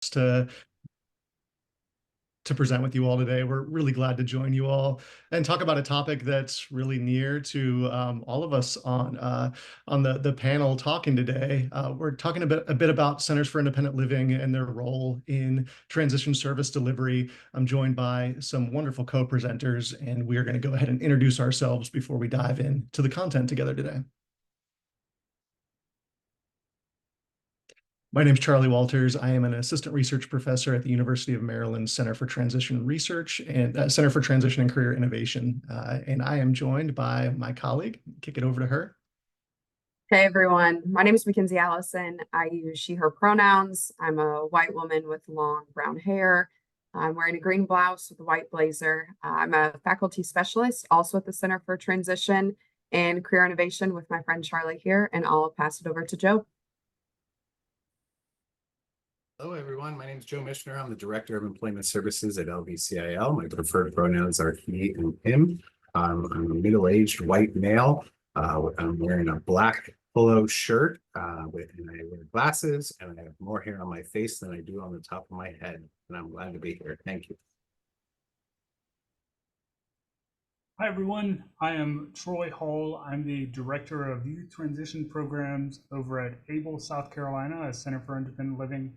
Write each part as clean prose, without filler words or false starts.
to present with you all today. We're really glad to join you all and talk about a topic that's really near to all of us on the panel talking today. We're talking a bit about Centers for Independent Living and their role in transition service delivery. I'm joined by some wonderful co-presenters, and we are going to go ahead and introduce ourselves before we dive into the content together today. My name is Charlie Walters. I am an assistant research professor at the University of Maryland Center for Transition Research and Center for Transition and Career Innovation. And I am joined by my colleague. Kick it over to her. Hey everyone, my name is Mackenzie Allison. I use she, her pronouns. I'm a white woman with long brown hair. I'm wearing a green blouse with a white blazer. I'm a faculty specialist also at the Center for Transition and Career Innovation with my friend Charlie here, and I'll pass it over to Joe. Hello, everyone. My name is Joe Mishner. I'm the Director of Employment Services at LVCIL. My preferred pronouns are he and him. I'm a middle-aged white male. I'm wearing a black polo shirt and I wear glasses, and I have more hair on my face than I do on the top of my head. And I'm glad to be here. Thank you. Hi, everyone. I am Troy Hall. I'm the Director of Youth Transition Programs over at Able, South Carolina, a Center for Independent Living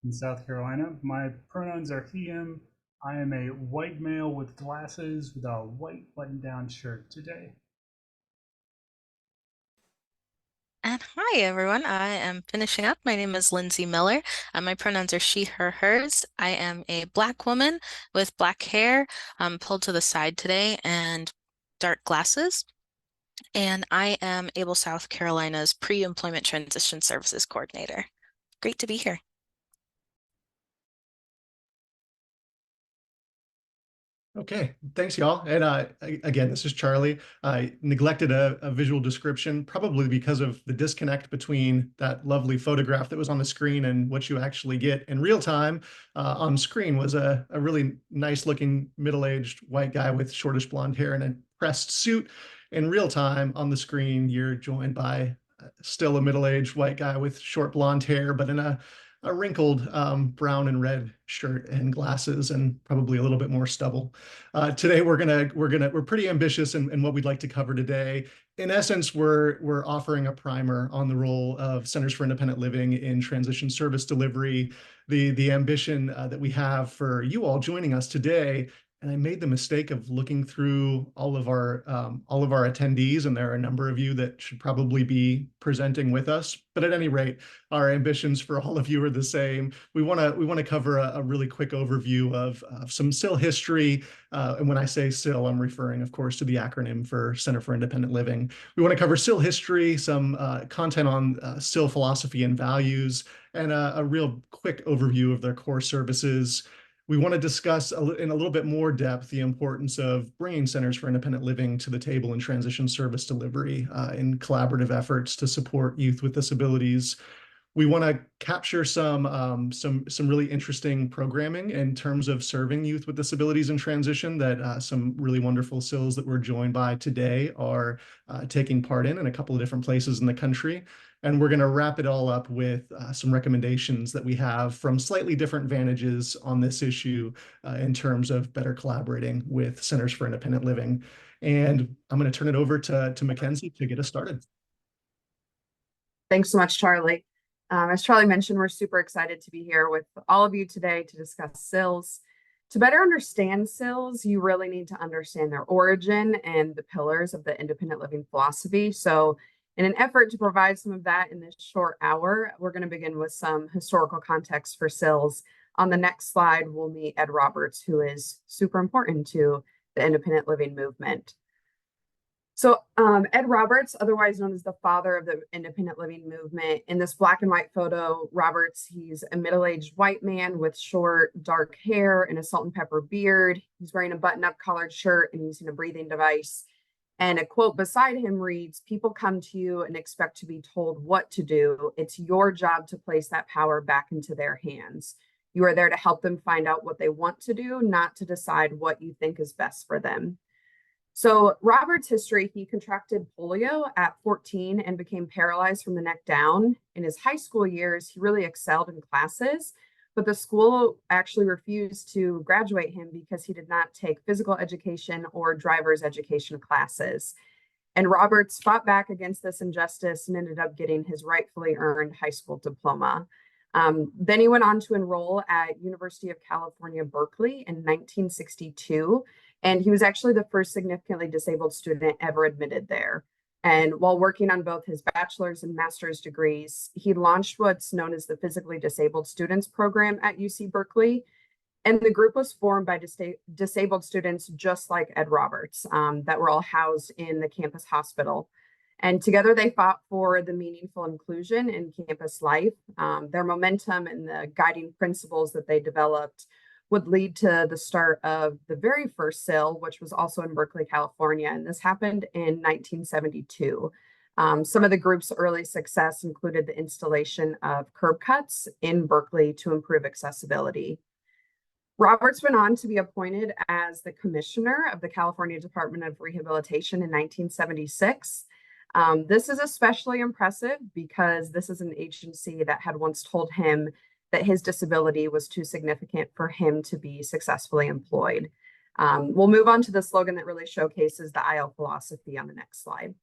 in South Carolina. My pronouns are he, him. I am a white male with glasses with a white button-down shirt today. And hi, everyone. I am finishing up. My name is Lindsay Miller. My pronouns are she, her, hers. I am a Black woman with black hair, pulled to the side today, and dark glasses. And I am Able South Carolina's Pre-Employment Transition Services Coordinator. Great to be here. Okay, thanks y'all. And again, this is Charlie. I neglected a visual description, probably because of the disconnect between that lovely photograph that was on the screen and what you actually get in real time. On screen was a really nice looking middle-aged white guy with shortish blonde hair and a pressed suit. In real time on the screen, you're joined by still a middle-aged white guy with short blonde hair, but in a wrinkled brown and red shirt and glasses and probably a little bit more stubble. Today we're pretty ambitious in what we'd like to cover today. In essence, we're offering a primer on the role of Centers for Independent Living in transition service delivery, the ambition that we have for you all joining us today. And I made the mistake of looking through all of our attendees, and there are a number of you that should probably be presenting with us. But at any rate, our ambitions for all of you are the same. We want to cover a really quick overview of some CIL history, and when I say CIL, I'm referring, of course, to the acronym for Center for Independent Living. We want to cover CIL history, some content on CIL philosophy and values, and a real quick overview of their core services. We want to discuss in a little bit more depth the importance of bringing Centers for Independent Living to the table in transition service delivery in collaborative efforts to support youth with disabilities. We want to capture some really interesting programming in terms of serving youth with disabilities in transition that some really wonderful CILs that we're joined by today are taking part in a couple of different places in the country. And we're going to wrap it all up with some recommendations that we have from slightly different vantages on this issue in terms of better collaborating with Centers for Independent Living. And I'm going to turn it over to Mackenzie to get us started. Thanks so much, Charlie. As Charlie mentioned, we're super excited to be here with all of you today to discuss CILs. To better understand CILs, you really need to understand their origin and the pillars of the independent living philosophy. So in an effort to provide some of that in this short hour, we're going to begin with some historical context for CILs. On the next slide, we'll meet Ed Roberts, who is super important to the independent living movement. So Ed Roberts, otherwise known as the father of the independent living movement, in this black and white photo, Roberts, he's a middle-aged white man with short, dark hair and a salt and pepper beard. He's wearing a button-up collared shirt and using a breathing device. And a quote beside him reads, "People come to you and expect to be told what to do. It's your job to place that power back into their hands. You are there to help them find out what they want to do, not to decide what you think is best for them." So Robert's history, he contracted polio at 14 and became paralyzed from the neck down. In his high school years, he really excelled in classes, but the school actually refused to graduate him because he did not take physical education or driver's education classes. And Roberts fought back against this injustice and ended up getting his rightfully earned high school diploma. Then he went on to enroll at University of California, Berkeley in 1962, and he was actually the first significantly disabled student ever admitted there. And while working on both his bachelor's and master's degrees, he launched what's known as the Physically Disabled Students Program at UC Berkeley. And the group was formed by disabled students just like Ed Roberts that were all housed in the campus hospital. And together they fought for the meaningful inclusion in campus life. Their momentum and the guiding principles that they developed would lead to the start of the very first SIL, which was also in Berkeley, California. And this happened in 1972. Some of the group's early success included the installation of curb cuts in Berkeley to improve accessibility. Roberts went on to be appointed as the commissioner of the California Department of Rehabilitation in 1976. This is especially impressive because this is an agency that had once told him that his disability was too significant for him to be successfully employed. We'll move on to the slogan that really showcases the IL philosophy on the next slide.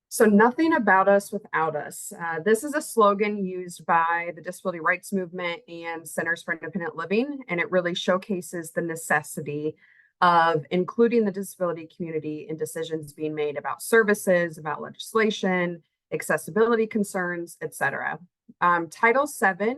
So nothing about us without us. This is a slogan used by the disability rights movement and Centers for Independent Living, and it really showcases the necessity of including the disability community in decisions being made about services, about legislation, accessibility concerns, etc. Title VII,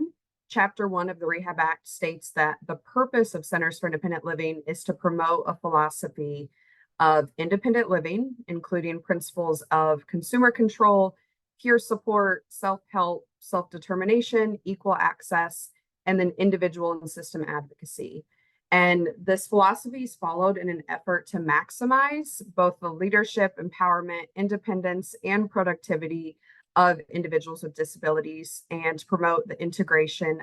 Chapter 1 of the Rehab Act states that the purpose of Centers for Independent Living is to promote a philosophy of independent living, including principles of consumer control, peer support, self-help, self-determination, equal access, and then individual and system advocacy. And this philosophy is followed in an effort to maximize both the leadership, empowerment, independence, and productivity of individuals with disabilities and to promote the integration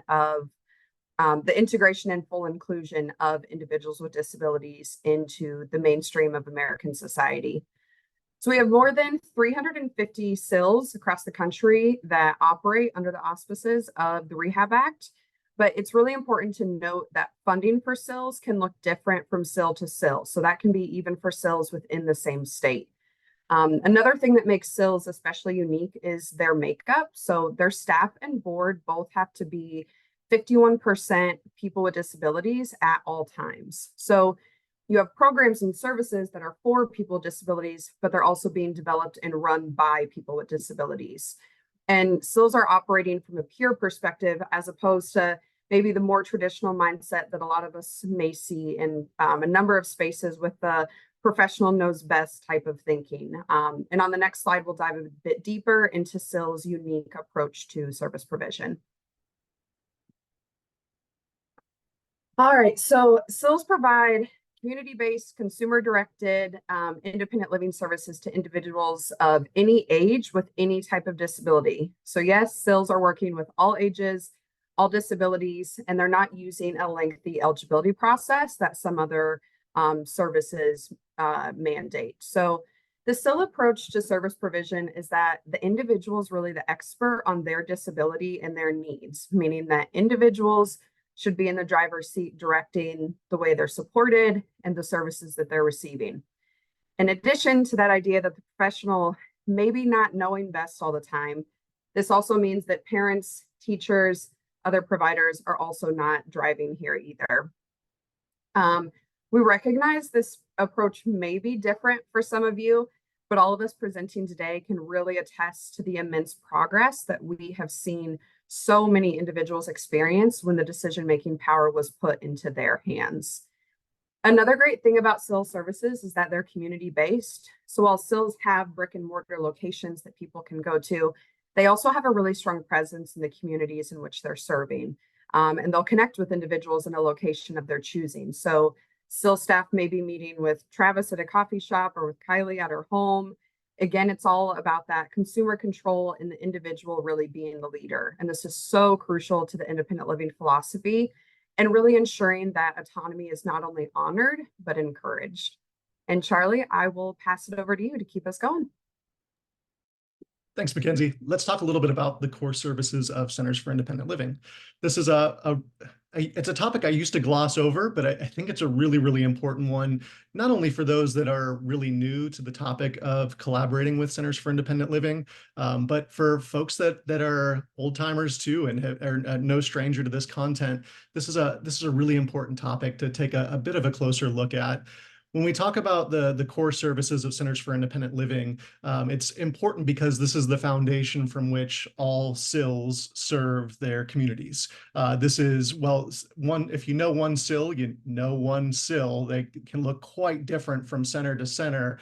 and full inclusion of individuals with disabilities into the mainstream of American society. So we have more than 350 SILs across the country that operate under the auspices of the Rehab Act, but it's really important to note that funding for SILs can look different from SIL to SIL. So that can be even for SILs within the same state. Another thing that makes SILs especially unique is their makeup. So their staff and board both have to be 51% people with disabilities at all times. So you have programs and services that are for people with disabilities, but they're also being developed and run by people with disabilities. And SILs are operating from a peer perspective as opposed to maybe the more traditional mindset that a lot of us may see in a number of spaces with the professional knows best type of thinking. And on the next slide, we'll dive a bit deeper into SIL's unique approach to service provision. All right, so SILs provide community-based, consumer-directed, independent living services to individuals of any age with any type of disability. So yes, SILs are working with all ages, all disabilities, and they're not using a lengthy eligibility process that some other services mandate. So the SIL approach to service provision is that the individual is really the expert on their disability and their needs, meaning that individuals should be in the driver's seat directing the way they're supported and the services that they're receiving. In addition to that idea that the professional maybe not knowing best all the time, this also means that parents, teachers, other providers are also not driving here either. We recognize this approach may be different for some of you, but all of us presenting today can really attest to the immense progress that we have seen so many individuals experience when the decision-making power was put into their hands. Another great thing about SIL services is that they're community-based. So while SILs have brick and mortar locations that people can go to, they also have a really strong presence in the communities in which they're serving. And they'll connect with individuals in a location of their choosing. So SIL staff may be meeting with Travis at a coffee shop or with Kylie at her home. Again, it's all about that consumer control and the individual really being the leader. And this is so crucial to the independent living philosophy and really ensuring that autonomy is not only honored, but encouraged. And Charlie, I will pass it over to you to keep us going. Thanks, Mackenzie. Let's talk a little bit about the core services of Centers for Independent Living. This is it's a topic I used to gloss over, but I think it's a really, really important one, not only for those that are really new to the topic of collaborating with Centers for Independent Living, but for folks that are old timers too and are no stranger to this content. This is a really important topic to take a bit of a closer look at. When we talk about the core services of Centers for Independent Living, it's important because this is the foundation from which all CILs serve their communities. This is, well, if you know one CIL, you know one CIL. They can look quite different from center to center.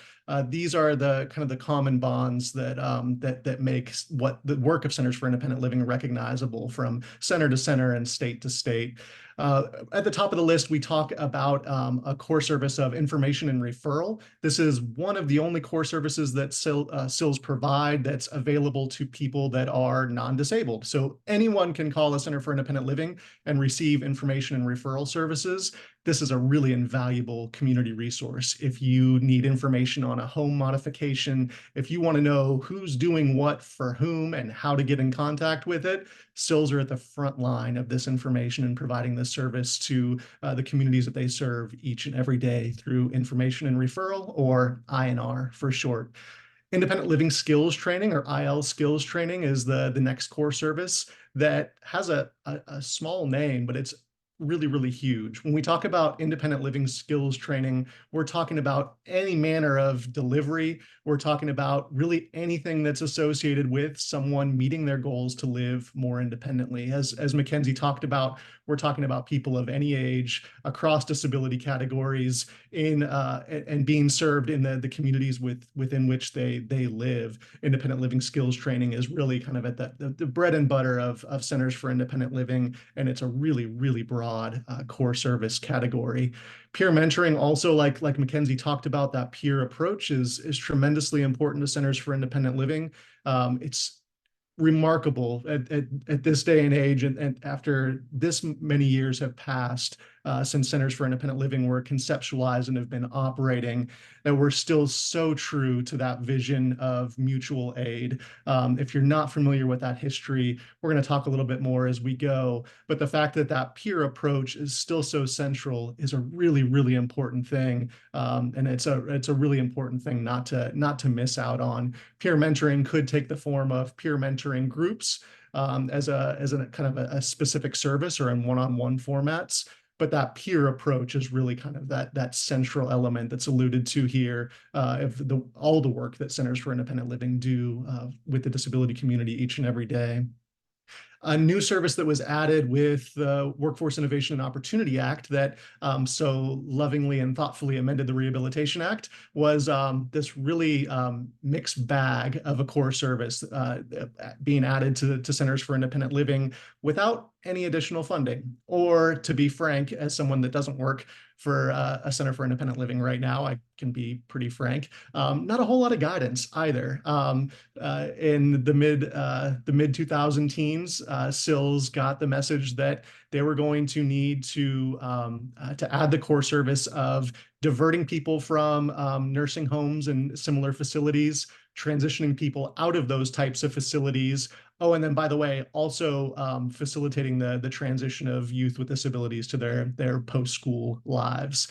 These are the kind of the common bonds that that make what the work of Centers for Independent Living recognizable from center to center and state to state. At the top of the list, we talk about a core service of information and referral. This is one of the only core services that CILs provide that's available to people that are non-disabled. So anyone can call a Center for Independent Living and receive information and referral services. This is a really invaluable community resource. If you need information on a home modification, if you want to know who's doing what for whom and how to get in contact with it, CILs are at the front line of this information and providing this service to the communities that they serve each and every day through information and referral, or INR for short. Independent Living Skills Training, or IL Skills Training, is the next core service that has a small name, but it's really, really huge. When we talk about independent living skills training, we're talking about any manner of delivery. We're talking about really anything that's associated with someone meeting their goals to live more independently. As Mackenzie talked about, we're talking about people of any age across disability categories and being served in the communities within which they live. Independent living skills training is really kind of at the bread and butter of Centers for Independent Living, and it's a really, really broad core service category. Peer mentoring also, like Mackenzie talked about, that peer approach is tremendously important to Centers for Independent Living. It's remarkable at this day and age, and after this many years have passed since Centers for Independent Living were conceptualized and have been operating, that we're still so true to that vision of mutual aid. If you're not familiar with that history, we're going to talk a little bit more as we go, but the fact that that peer approach is still so central is a really, really important thing, and it's a really important thing not to miss out on. Peer mentoring could take the form of peer mentoring groups as a kind of a specific service or in one-on-one formats. But that peer approach is really kind of that central element that's alluded to here of all the work that Centers for Independent Living do with the disability community each and every day. A new service that was added with the Workforce Innovation and Opportunity Act that so lovingly and thoughtfully amended the Rehabilitation Act was this really mixed bag of a core service being added to Centers for Independent Living without any additional funding. Or to be frank, as someone that doesn't work for a Center for Independent Living right now, I can be pretty frank, not a whole lot of guidance either. In the mid 2000 teens, CILs got the message that they were going to need to add the core service of diverting people from nursing homes and similar facilities, transitioning people out of those types of facilities. Oh, and then by the way, also facilitating the transition of youth with disabilities to their post-school lives.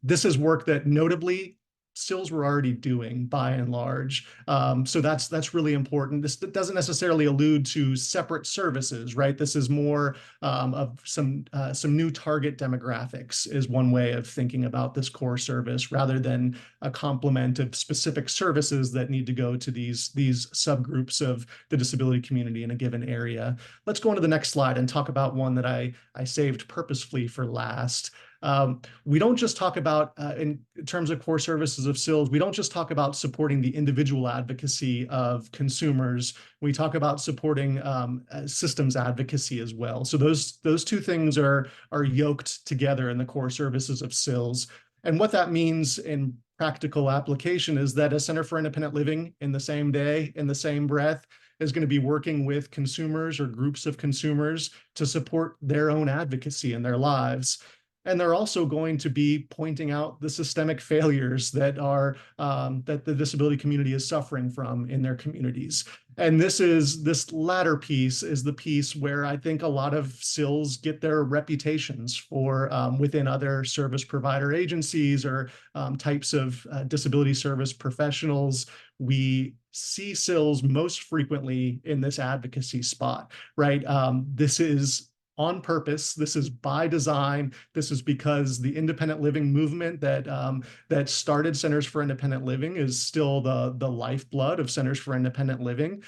This is work that notably CILs were already doing by and large. So that's really important. This doesn't necessarily allude to separate services, right? This is more of some new target demographics is one way of thinking about this core service rather than a complement of specific services that need to go to these subgroups of the disability community in a given area. Let's go on to the next slide and talk about one that I saved purposefully for last. We don't just talk about, in terms of core services of CILs, we don't just talk about supporting the individual advocacy of consumers. We talk about supporting systems advocacy as well. So those two things are yoked together in the core services of CILs. And what that means in practical application is that a Center for Independent Living in the same day, in the same breath, is going to be working with consumers or groups of consumers to support their own advocacy in their lives. And they're also going to be pointing out the systemic failures that are that the disability community is suffering from in their communities. And this latter piece is the piece where I think a lot of SILs get their reputations for within other service provider agencies or types of disability service professionals. We see SILs most frequently in this advocacy spot, right? This is on purpose. This is by design. This is because the independent living movement that started Centers for Independent Living is still the lifeblood of Centers for Independent Living.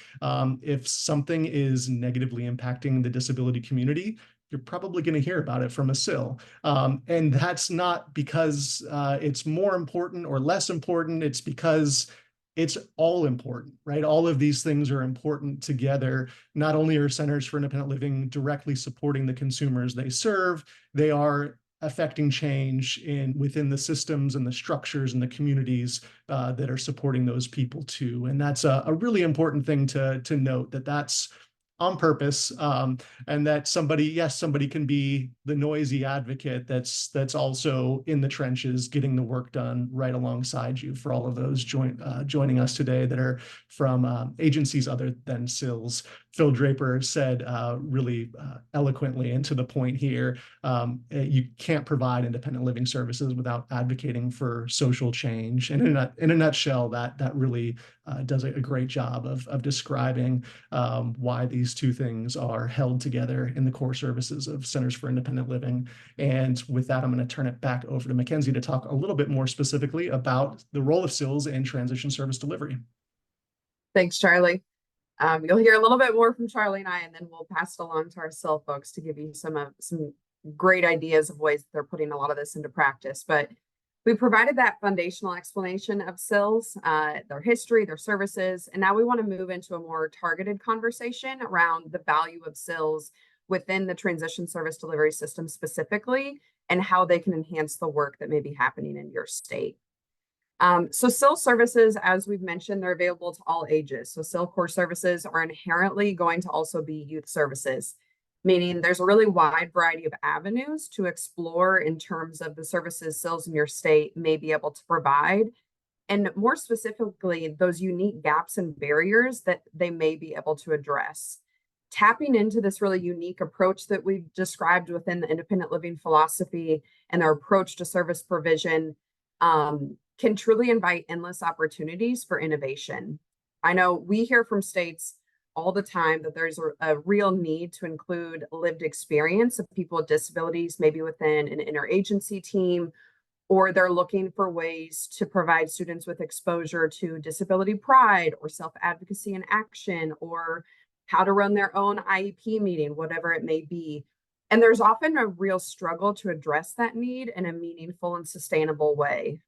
If something is negatively impacting the disability community, you're probably going to hear about it from a SIL. And that's not because it's more important or less important. It's because it's all important, right? All of these things are important together. Not only are Centers for Independent Living directly supporting the consumers they serve, they are affecting change within the systems and the structures and the communities that are supporting those people too. And that's a really important thing to note, that's on purpose, and that somebody can be the noisy advocate that's also in the trenches getting the work done right alongside you. For all of those joining us today that are from agencies other than SILs, Phil Draper said really eloquently and to the point here, you can't provide independent living services without advocating for social change. And in a nutshell, that really does a great job of describing why these two things are held together in the core services of Centers for Independent Living. And with that, I'm going to turn it back over to Mackenzie to talk a little bit more specifically about the role of SILs in transition service delivery. Thanks, Charlie. You'll hear a little bit more from Charlie and I, and then we'll pass it along to our SIL folks to give you some great ideas of ways that they're putting a lot of this into practice. But we provided that foundational explanation of SILs, their history, their services, and now we want to move into a more targeted conversation around the value of SILs within the transition service delivery system specifically, and how they can enhance the work that may be happening in your state. So SIL services, as we've mentioned, they're available to all ages. So SIL core services are inherently going to also be youth services, meaning there's a really wide variety of avenues to explore in terms of the services SILs in your state may be able to provide, and more specifically, those unique gaps and barriers that they may be able to address. Tapping into this really unique approach that we've described within the independent living philosophy and their approach to service provision can truly invite endless opportunities for innovation. I know we hear from states all the time that there's a real need to include lived experience of people with disabilities, maybe within an interagency team, or they're looking for ways to provide students with exposure to disability pride or self-advocacy in action, or how to run their own IEP meeting, whatever it may be. And there's often a real struggle to address that need in a meaningful and sustainable way.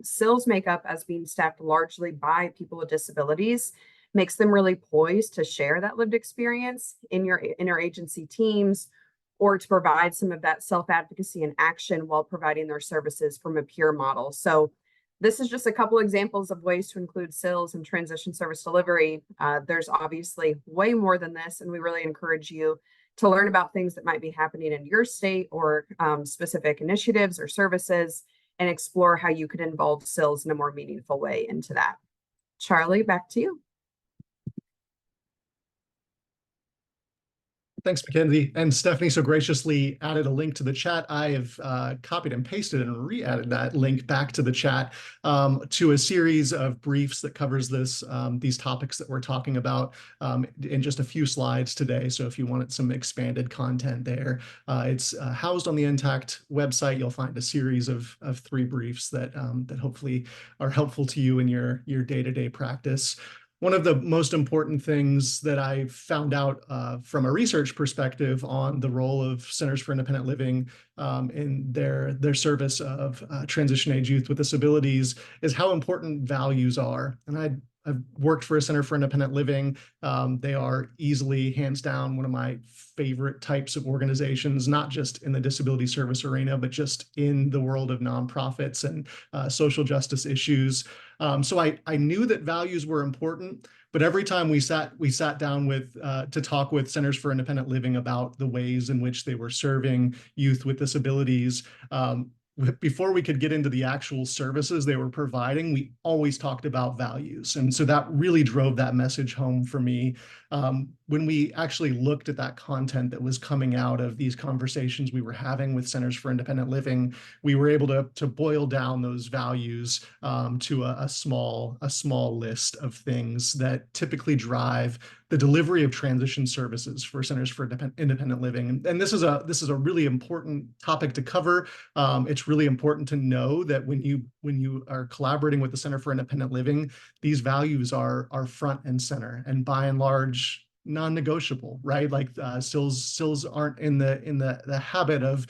SILs make up as being staffed largely by people with disabilities, makes them really poised to share that lived experience in your interagency teams, or to provide some of that self-advocacy and action while providing their services from a peer model. So this is just a couple examples of ways to include SILs in transition service delivery. There's obviously way more than this, and we really encourage you to learn about things that might be happening in your state or specific initiatives or services, and explore how you could involve SILs in a more meaningful way into that. Charlie, back to you. Thanks, Mackenzie. And Stephanie so graciously added a link to the chat. I have copied and pasted and re-added that link back to the chat to a series of briefs that covers these topics that we're talking about in just a few slides today. So if you wanted some expanded content there, it's housed on the Intact website. You'll find a series of 3 briefs that hopefully are helpful to you in your day-to-day practice. One of the most important things that I found out from a research perspective on the role of Centers for Independent Living in their service of transition age youth with disabilities is how important values are. And I'd I've worked for a Center for Independent Living. They are easily, hands down, one of my favorite types of organizations, not just in the disability service arena, but just in the world of nonprofits and social justice issues. So I knew that values were important, but every time we sat down with to talk with Centers for Independent Living about the ways in which they were serving youth with disabilities, before we could get into the actual services they were providing, we always talked about values. And so that really drove that message home for me. When we actually looked at that content that was coming out of these conversations we were having with Centers for Independent Living, we were able to boil down those values to a small list of things that typically drive the delivery of transition services for Centers for Independent Living. And this is a really important topic to cover. It's really important to know that when you are collaborating with the Center for Independent Living, these values are front and center, and by and large non-negotiable, right? Like CILs aren't in the habit of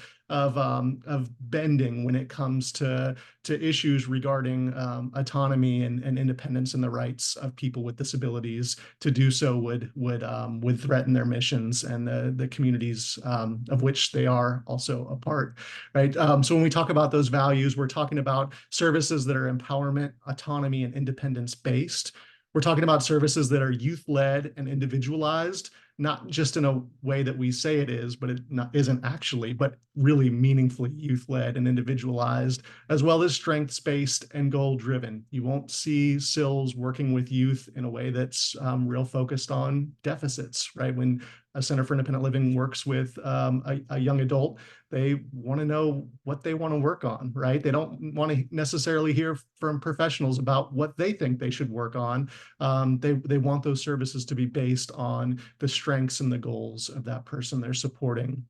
bending when it comes to issues regarding autonomy and independence and the rights of people with disabilities. To do so would threaten their missions and the communities of which they are also a part, right? So when we talk about those values, we're talking about services that are empowerment, autonomy, and independence based. We're talking about services that are youth-led and individualized, not just in a way that we say it is, but it isn't actually, but really meaningfully youth-led and individualized, as well as strengths-based and goal-driven. You won't see CILs working with youth in a way that's real focused on deficits, right? When a Center for Independent Living works with a young adult, they want to know what they want to work on, right? They don't want to necessarily hear from professionals about what they think they should work on. They want those services to be based on the strengths and the goals of that person they're supporting.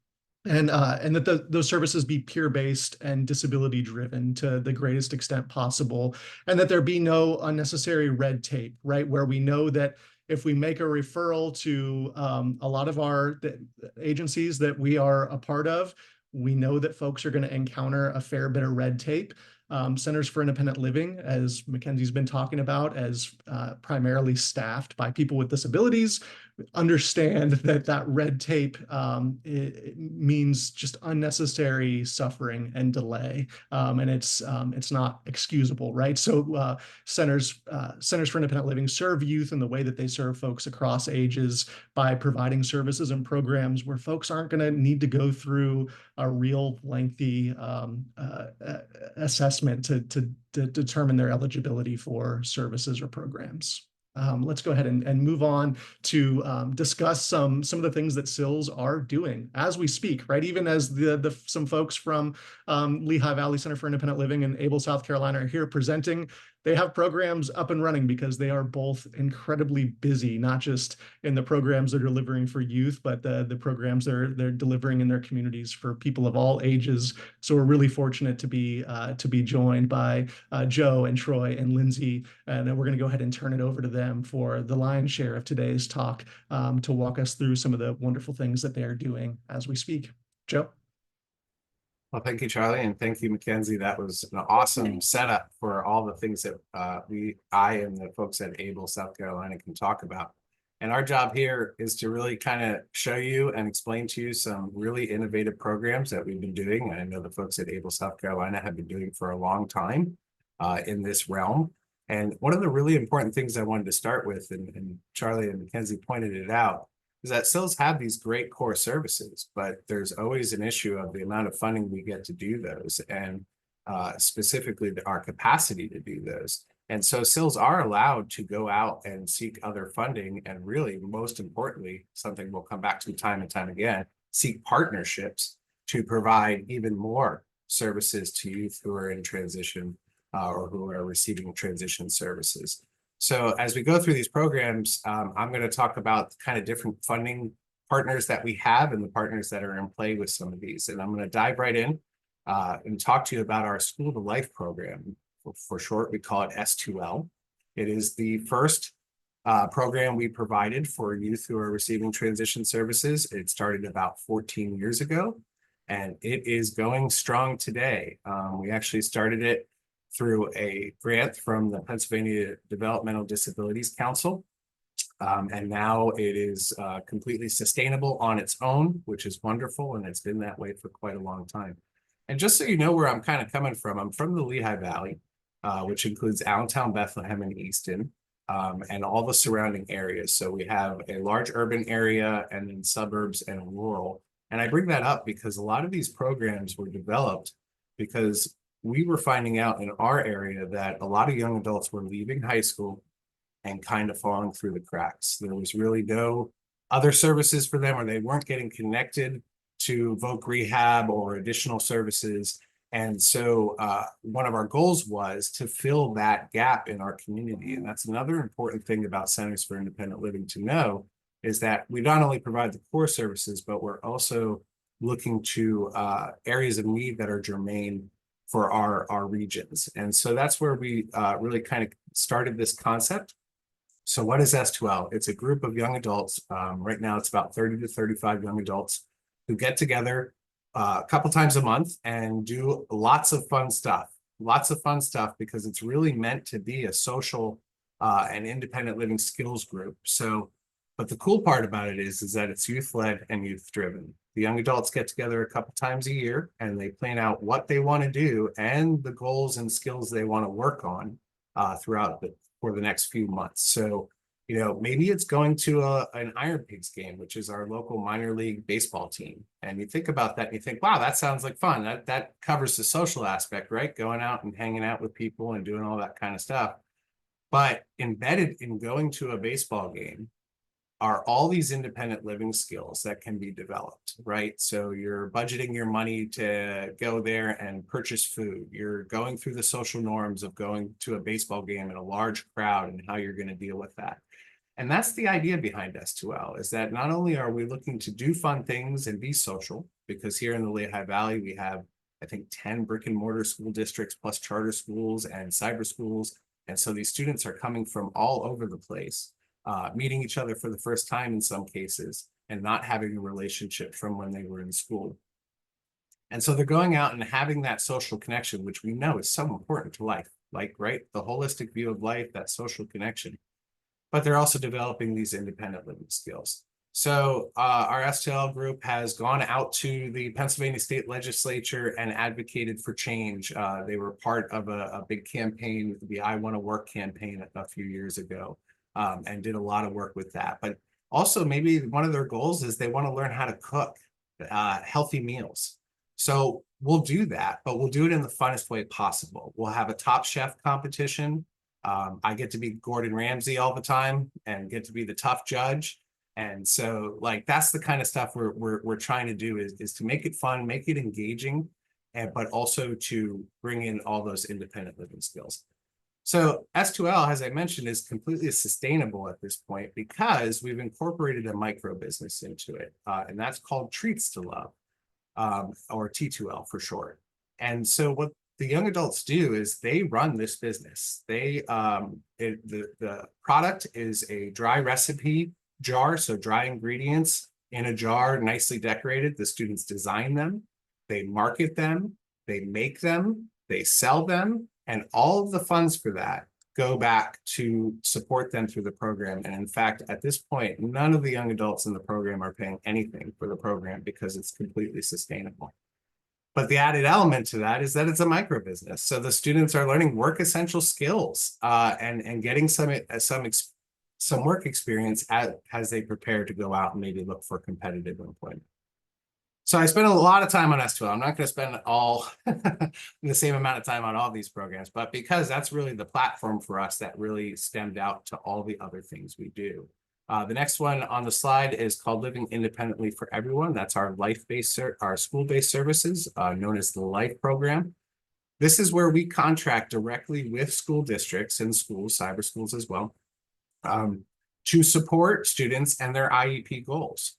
And that those services be peer-based and disability-driven to the greatest extent possible, and that there be no unnecessary red tape, right? Where we know that if we make a referral to a lot of our agencies that we are a part of, we know that folks are going to encounter a fair bit of red tape. Centers for Independent Living, as Mackenzie's been talking about, as primarily staffed by people with disabilities, understand that red tape it means just unnecessary suffering and delay, and it's not excusable, right? So Centers for Independent Living serve youth in the way that they serve folks across ages by providing services and programs where folks aren't going to need to go through a real lengthy assessment to determine their eligibility for services or programs. Let's go ahead and move on to discuss some of the things that CILs are doing as we speak, right? Even as some folks from Lehigh Valley Center for Independent Living and Able, South Carolina are here presenting, they have programs up and running because they are both incredibly busy, not just in the programs they're delivering for youth, but the programs they're delivering in their communities for people of all ages. So we're really fortunate to be joined by Joe and Troy and Lindsay, and we're going to go ahead and turn it over to them for the lion's share of today's talk to walk us through some of the wonderful things that they're doing as we speak. Joe? Well, thank you, Charlie, and thank you, Mackenzie. That was an awesome setup for all the things that I and the folks at Able, South Carolina can talk about. And our job here is to really kind of show you and explain to you some really innovative programs that we've been doing. And I know the folks at Able, South Carolina have been doing for a long time in this realm. And one of the really important things I wanted to start with, and Charlie and Mackenzie pointed it out, is that CILs have these great core services, but there's always an issue of the amount of funding we get to do those, and specifically our capacity to do those. And so CILs are allowed to go out and seek other funding, and really, most importantly, something we'll come back to time and time again, seek partnerships to provide even more services to youth who are in transition or who are receiving transition services. So as we go through these programs, I'm going to talk about kind of different funding partners that we have and the partners that are in play with some of these. And I'm going to dive right in and talk to you about our School to Life program. For short, we call it S2L. It is the first program we provided for youth who are receiving transition services. It started about 14 years ago, and it is going strong today. We actually started it through a grant from the Pennsylvania Developmental Disabilities Council. And now it is completely sustainable on its own, which is wonderful, and it's been that way for quite a long time. And just so you know where I'm kind of coming from, I'm from the Lehigh Valley, which includes Allentown, Bethlehem, and Easton, and all the surrounding areas. So we have a large urban area and then suburbs and rural. And I bring that up because a lot of these programs were developed because we were finding out in our area that a lot of young adults were leaving high school and kind of falling through the cracks. There was really no other services for them, or they weren't getting connected to Voc Rehab or additional services. And so one of our goals was to fill that gap in our community. And that's another important thing about Centers for Independent Living to know, is that we not only provide the core services, but we're also looking to areas of need that are germane for our regions. And so that's where we really kind of started this concept. So what is S2L? It's a group of young adults. Right now, it's about 30 to 35 young adults who get together a couple times a month and do lots of fun stuff. Lots of fun stuff because it's really meant to be a social and independent living skills group. So, but the cool part about it is that it's youth-led and youth-driven. The young adults get together a couple times a year and they plan out what they want to do and the goals and skills they want to work on for the next few months. So, you know, maybe it's going to an Iron Pigs game, which is our local minor league baseball team. And you think about that and you think, wow, that sounds like fun. That covers the social aspect, right? Going out and hanging out with people and doing all that kind of stuff. But embedded in going to a baseball game are all these independent living skills that can be developed, right? So you're budgeting your money to go there and purchase food. You're going through the social norms of going to a baseball game in a large crowd and how you're going to deal with that. And that's the idea behind S2L, is that not only are we looking to do fun things and be social, because here in the Lehigh Valley, we have, I think, 10 brick and mortar school districts plus charter schools and cyber schools. And so these students are coming from all over the place. Meeting each other for the first time in some cases and not having a relationship from when they were in school. And so they're going out and having that social connection, which we know is so important to life, like, right? The holistic view of life, that social connection. But they're also developing these independent living skills. So our S2L group has gone out to the Pennsylvania State Legislature and advocated for change. They were part of a big campaign, the I Want to Work campaign a few years ago. And did a lot of work with that. But also maybe one of their goals is they want to learn how to cook healthy meals. So we'll do that, but we'll do it in the funnest way possible. We'll have a Top Chef competition. I get to be Gordon Ramsay all the time and get to be the tough judge. And so like, that's the kind of stuff we're trying to do is to make it fun, make it engaging, but also to bring in all those independent living skills. So S2L, as I mentioned, is completely sustainable at this point because we've incorporated a micro business into it, and that's called Treats to Love, or T2L for short. And so what the young adults do is they run this business. The product is a dry recipe jar, so dry ingredients in a jar, nicely decorated. The students design them, they market them, they make them, they sell them. And all of the funds for that go back to support them through the program. And in fact, at this point, none of the young adults in the program are paying anything for the program because it's completely sustainable. But the added element to that is that it's a micro business. So the students are learning work essential skills and getting some work experience as they prepare to go out and maybe look for competitive employment. So I spent a lot of time on S2L. I'm not going to spend all the same amount of time on all these programs, but because that's really the platform for us that really stemmed out to all the other things we do. The next one on the slide is called Living Independently for Everyone. That's our our school-based services, known as the LIFE program. This is where we contract directly with school districts and schools, cyber schools as well, to support students and their IEP goals.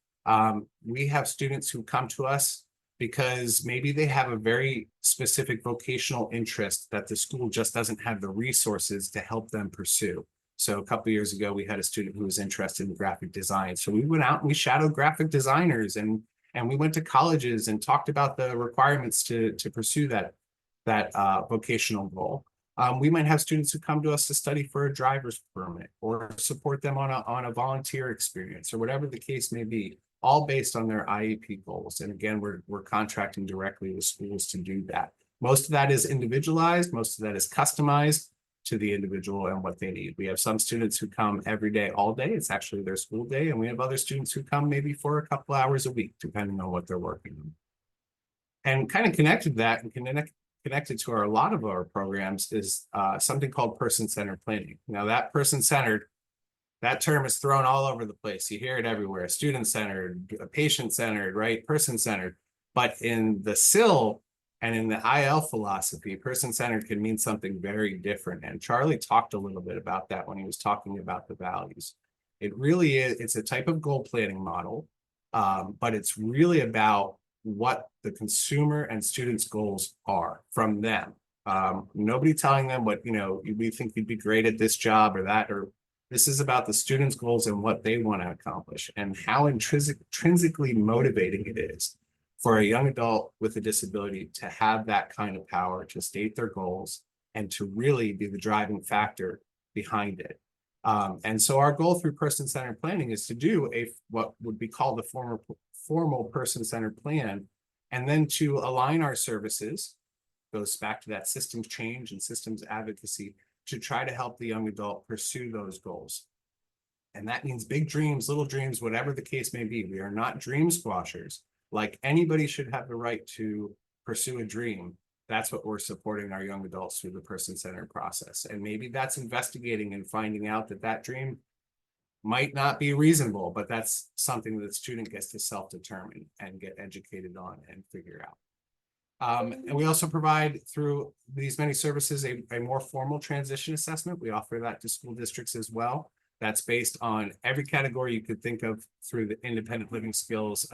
We have students who come to us because maybe they have a very specific vocational interest that the school just doesn't have the resources to help them pursue. So a couple of years ago, we had a student who was interested in graphic design. So we went out and we shadowed graphic designers and we went to colleges and talked about the requirements to pursue that vocational goal. We might have students who come to us to study for a driver's permit or support them on a volunteer experience or whatever the case may be, all based on their IEP goals. And again, we're contracting directly with schools to do that. Most of that is individualized, most of that is customized to the individual and what they need. We have some students who come every day, all day. It's actually their school day. And we have other students who come maybe for a couple hours a week, depending on what they're working on. And kind of connected to that and connected to a lot of our programs is something called person-centered planning. Now that person-centered, that term is thrown all over the place. You hear it everywhere, student-centered, patient-centered, right? Person-centered. But in the SIL and in the IL philosophy, person-centered can mean something very different. And Charlie talked a little bit about that when he was talking about the values. It really is, it's a type of goal planning model, but it's really about what the consumer and students' goals are from them. Nobody telling them what, we think you'd be great at this job or that, or this is about the students' goals and what they want to accomplish and how intrinsically motivating it is for a young adult with a disability to have that kind of power to state their goals and to really be the driving factor behind it. And so our goal through person-centered planning is to do what would be called the formal person-centered plan, and then to align our services, goes back to that systems change and systems advocacy, to try to help the young adult pursue those goals. And that means big dreams, little dreams, whatever the case may be. We are not dream squashers. Like anybody should have the right to pursue a dream. That's what we're supporting our young adults through the person-centered process. And maybe that's investigating and finding out that that dream might not be reasonable, but that's something that the student gets to self-determine and get educated on and figure out. And we also provide through these many services a more formal transition assessment. We offer that to school districts as well. That's based on every category you could think of through the independent living skills,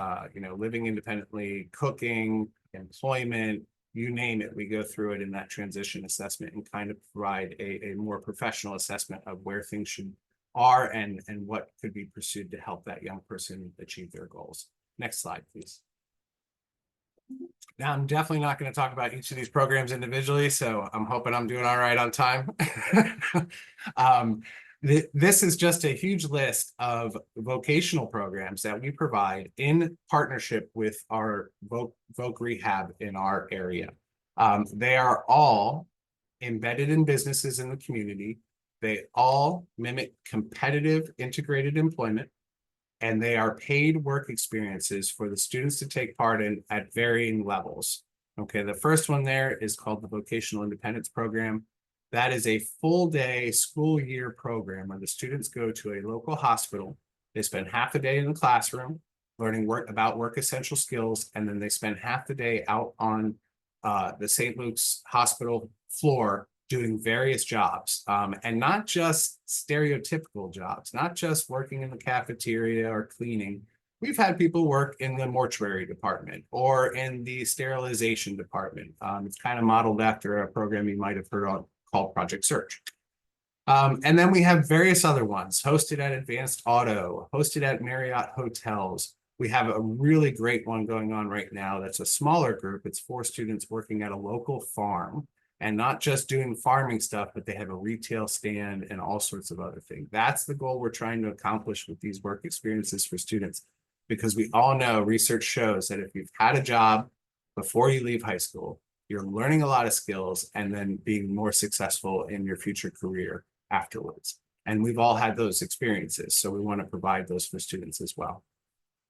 living independently, cooking, employment, you name it. We go through it in that transition assessment and kind of provide a more professional assessment of where things are and what could be pursued to help that young person achieve their goals. Next slide, please. Now, I'm definitely not going to talk about each of these programs individually, so I'm hoping I'm doing all right on time. This is just a huge list of vocational programs that we provide in partnership with our Voc Rehab in our area. They are all embedded in businesses in the community. They all mimic competitive integrated employment, and they are paid work experiences for the students to take part in at varying levels. Okay, the first one there is called the Vocational Independence Program. That is a full day school year program where the students go to a local hospital. They spend half a day in the classroom learning about work essential skills, and then they spend half the day out on the St. Luke's Hospital floor doing various jobs, and not just stereotypical jobs, not just working in the cafeteria or cleaning. We've had people work in the mortuary department or in the sterilization department. It's kind of modeled after a program you might have heard of called Project Search. And then we have various other ones hosted at Advanced Auto, hosted at Marriott Hotels. We have a really great one going on right now that's a smaller group. It's 4 students working at a local farm and not just doing farming stuff, but they have a retail stand and all sorts of other things. That's the goal we're trying to accomplish with these work experiences for students, because we all know research shows that if you've had a job before you leave high school, you're learning a lot of skills and then being more successful in your future career afterwards. And we've all had those experiences, so we want to provide those for students as well.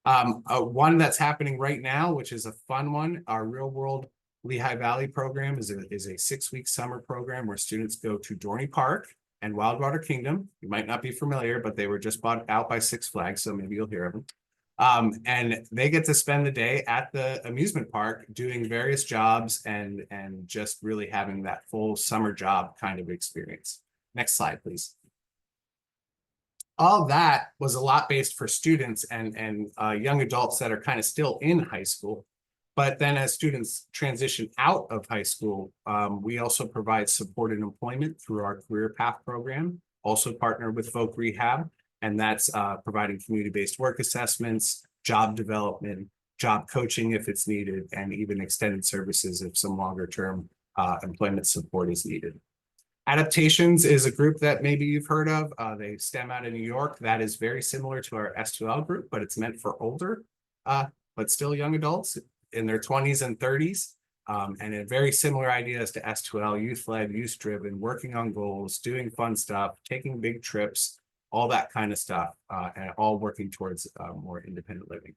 One that's happening right now, which is a fun one, our Real World Lehigh Valley program is a 6-week summer program where students go to Dorney Park and Wildwater Kingdom. You might not be familiar, but they were just bought out by Six Flags, so maybe you'll hear of them. And they get to spend the day at the amusement park doing various jobs and just really having that full summer job kind of experience. Next slide, please. All that was a lot based for students and young adults that are kind of still in high school. But then as students transition out of high school, we also provide supported employment through our Career Path program, also partner with Voc Rehab. And that's providing community-based work assessments, job development, job coaching if it's needed, and even extended services if some longer-term employment support is needed. Adaptations is a group that maybe you've heard of. They stem out of New York. That is very similar to our S2L group, but it's meant for older, but still young adults in their 20s and 30s. And a very similar ideas to S2L, youth-led, youth-driven, working on goals, doing fun stuff, taking big trips, all that kind of stuff, and all working towards more independent living.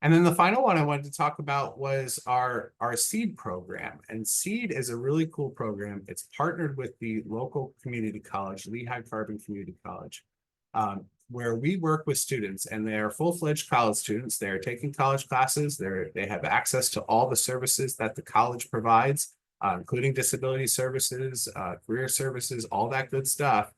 And then the final one I wanted to talk about was our SEED program. And SEED is a really cool program. It's partnered with the local community college, Lehigh Carbon Community College, where we work with students, and they are full-fledged college students. They're taking college classes. They have access to all the services that the college provides, including disability services, career services, all that good stuff.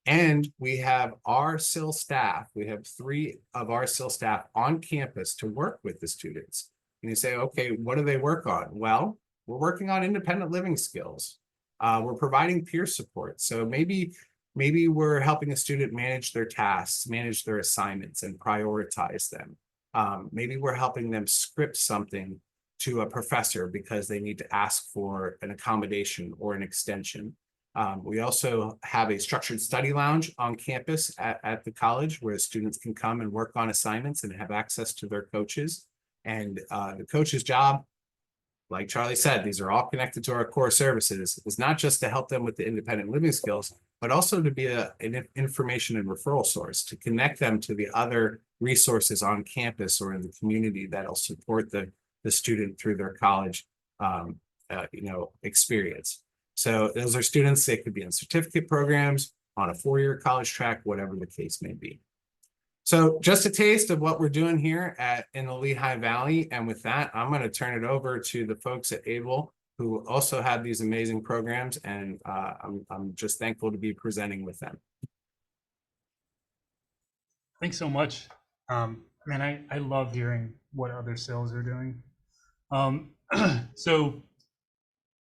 And we have our SIL staff. We have 3 of our SIL staff on campus to work with the students. And you say, okay, what do they work on? Well, we're working on independent living skills. We're providing peer support. So maybe we're helping a student manage their tasks, manage their assignments, and prioritize them. Maybe we're helping them script something to a professor because they need to ask for an accommodation or an extension. We also have a structured study lounge on campus at the college where students can come and work on assignments and have access to their coaches. And the coach's job, like Charlie said, these are all connected to our core services, is not just to help them with the independent living skills, but also to be an information and referral source, to connect them to the other resources on campus or in the community that'll support the student through their college experience. So those are students, they could be in certificate programs, on a 4-year college track, whatever the case may be. So just a taste of what we're doing here in the Lehigh Valley. And with that, I'm going to turn it over to the folks at Able, who also have these amazing programs. And I'm just thankful to be presenting with them. Thanks so much. Man, I love hearing what other SILs are doing. So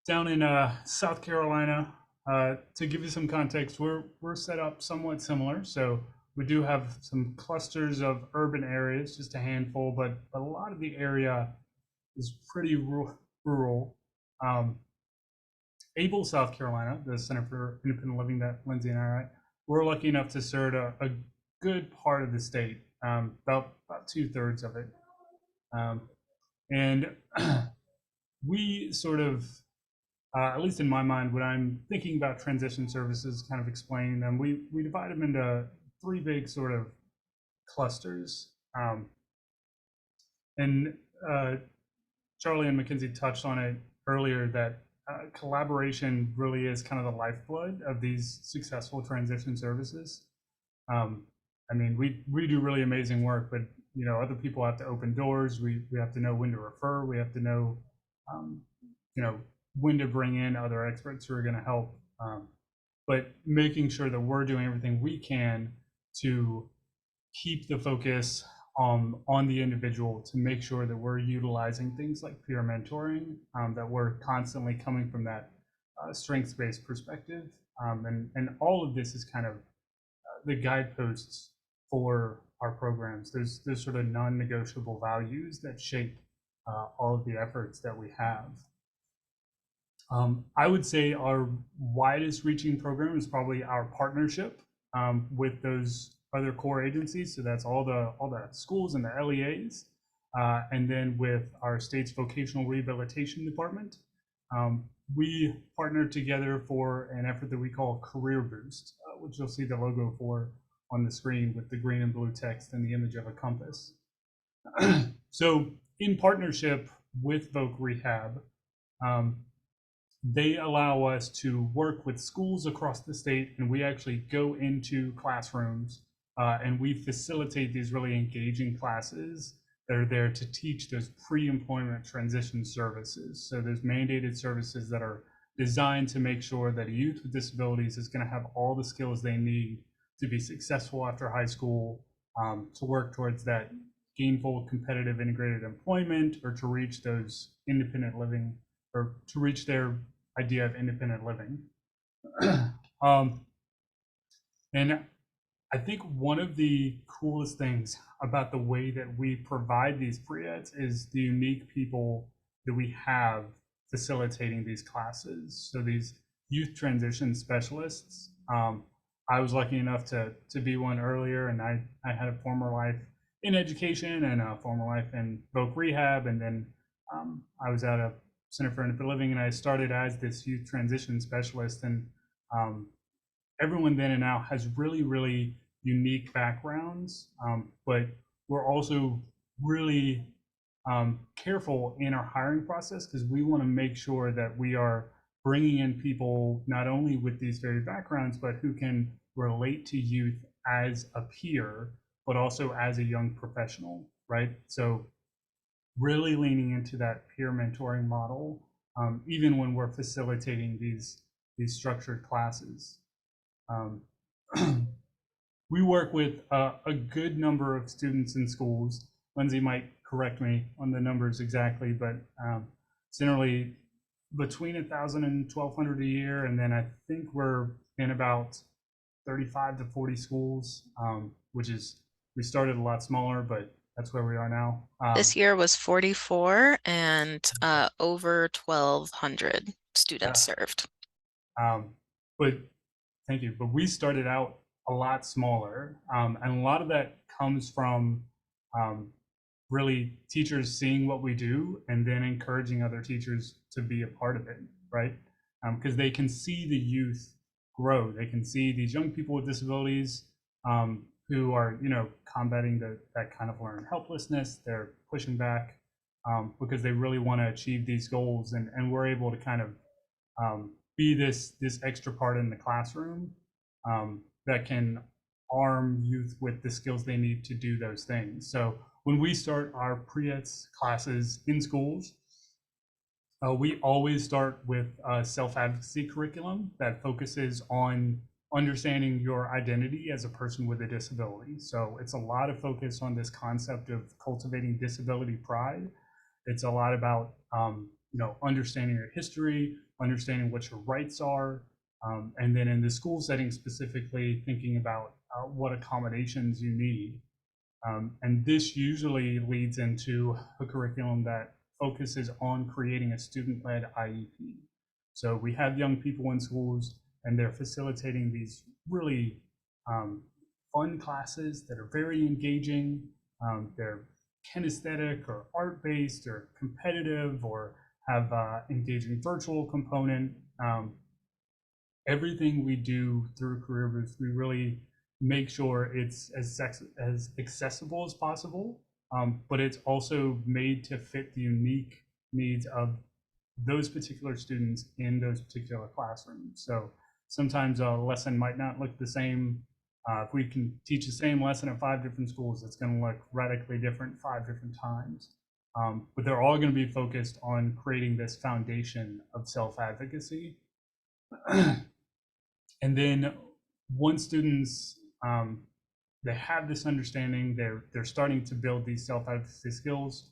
down in South Carolina, to give you some context, we're set up somewhat similar. So we do have some clusters of urban areas, just a handful, but a lot of the area is pretty rural. Able, South Carolina, the Center for Independent Living that Lindsay and I are at, we're lucky enough to serve a good part of the state, about 2/3 of it. And we sort of, at least in my mind, when I'm thinking about transition services, kind of explaining them, we divide them into 3 big sort of clusters. And Charlie and Mackenzie touched on it earlier that collaboration really is kind of the lifeblood of these successful transition services. I mean, we do really amazing work, but other people have to open doors. We have to know when to refer. We have to know, when to bring in other experts who are going to help. But making sure that we're doing everything we can to keep the focus on the individual, to make sure that we're utilizing things like peer mentoring, that we're constantly coming from that strengths-based perspective. And all of this is kind of the guideposts for our programs. There's sort of non-negotiable values that shape all of the efforts that we have. I would say our widest reaching program is probably our partnership with those other core agencies. So that's all the schools and the LEAs, and then with our state's vocational rehabilitation department. We partner together for an effort that we call Career Boost, which you'll see the logo for on the screen with the green and blue text and the image of a compass. So in partnership with Voc Rehab, they allow us to work with schools across the state, and we actually go into classrooms and we facilitate these really engaging classes that are there to teach those pre-employment transition services. So there's mandated services that are designed to make sure that a youth with disabilities is going to have all the skills they need to be successful after high school, to work towards that gainful, competitive, integrated employment, or to reach those independent living, or to reach their idea of independent living. And I think one of the coolest things about the way that we provide these pre-eds is the unique people that we have facilitating these classes. So these youth transition specialists. I was lucky enough to be one earlier, and I had a former life in education and a former life in voc rehab, and then I was at a Center for Independent Living, and I started as this youth transition specialist. And everyone then and now has really, really unique backgrounds, but we're also really careful in our hiring process because we want to make sure that we are bringing in people not only with these very backgrounds, but who can relate to youth as a peer, but also as a young professional, right? So really leaning into that peer mentoring model, even when we're facilitating these structured classes. We work with a good number of students in schools. Lindsay might correct me on the numbers exactly, but generally between 1,000 and 1,200 a year. And then I think we're in about 35 to 40 schools, which is, we started a lot smaller, but that's where we are now. This year was 44 and over 1,200 students served. But thank you. But we started out a lot smaller, and a lot of that comes from really teachers seeing what we do and then encouraging other teachers to be a part of it, right? Because they can see the youth grow. They can see these young people with disabilities who are, combating that kind of learned helplessness. They're pushing back because they really want to achieve these goals, and we're able to kind of be this extra part in the classroom that can arm youth with the skills they need to do those things. So when we start our pre-ETS classes in schools, we always start with a self-advocacy curriculum that focuses on understanding your identity as a person with a disability. So it's a lot of focus on this concept of cultivating disability pride. It's a lot about understanding your history, understanding what your rights are, and then in the school setting specifically, thinking about what accommodations you need. And this usually leads into a curriculum that focuses on creating a student-led IEP. So we have young people in schools, and they're facilitating these really fun classes that are very engaging. They're kinesthetic or art-based or competitive or have engaging virtual component. Everything we do through Career Boost, we really make sure it's as accessible as possible, but it's also made to fit the unique needs of those particular students in those particular classrooms. So sometimes a lesson might not look the same. If we can teach the same lesson at 5 different schools, it's going to look radically different 5 different times. But they're all going to be focused on creating this foundation of self-advocacy. And then once students they have this understanding, they're starting to build these self-advocacy skills,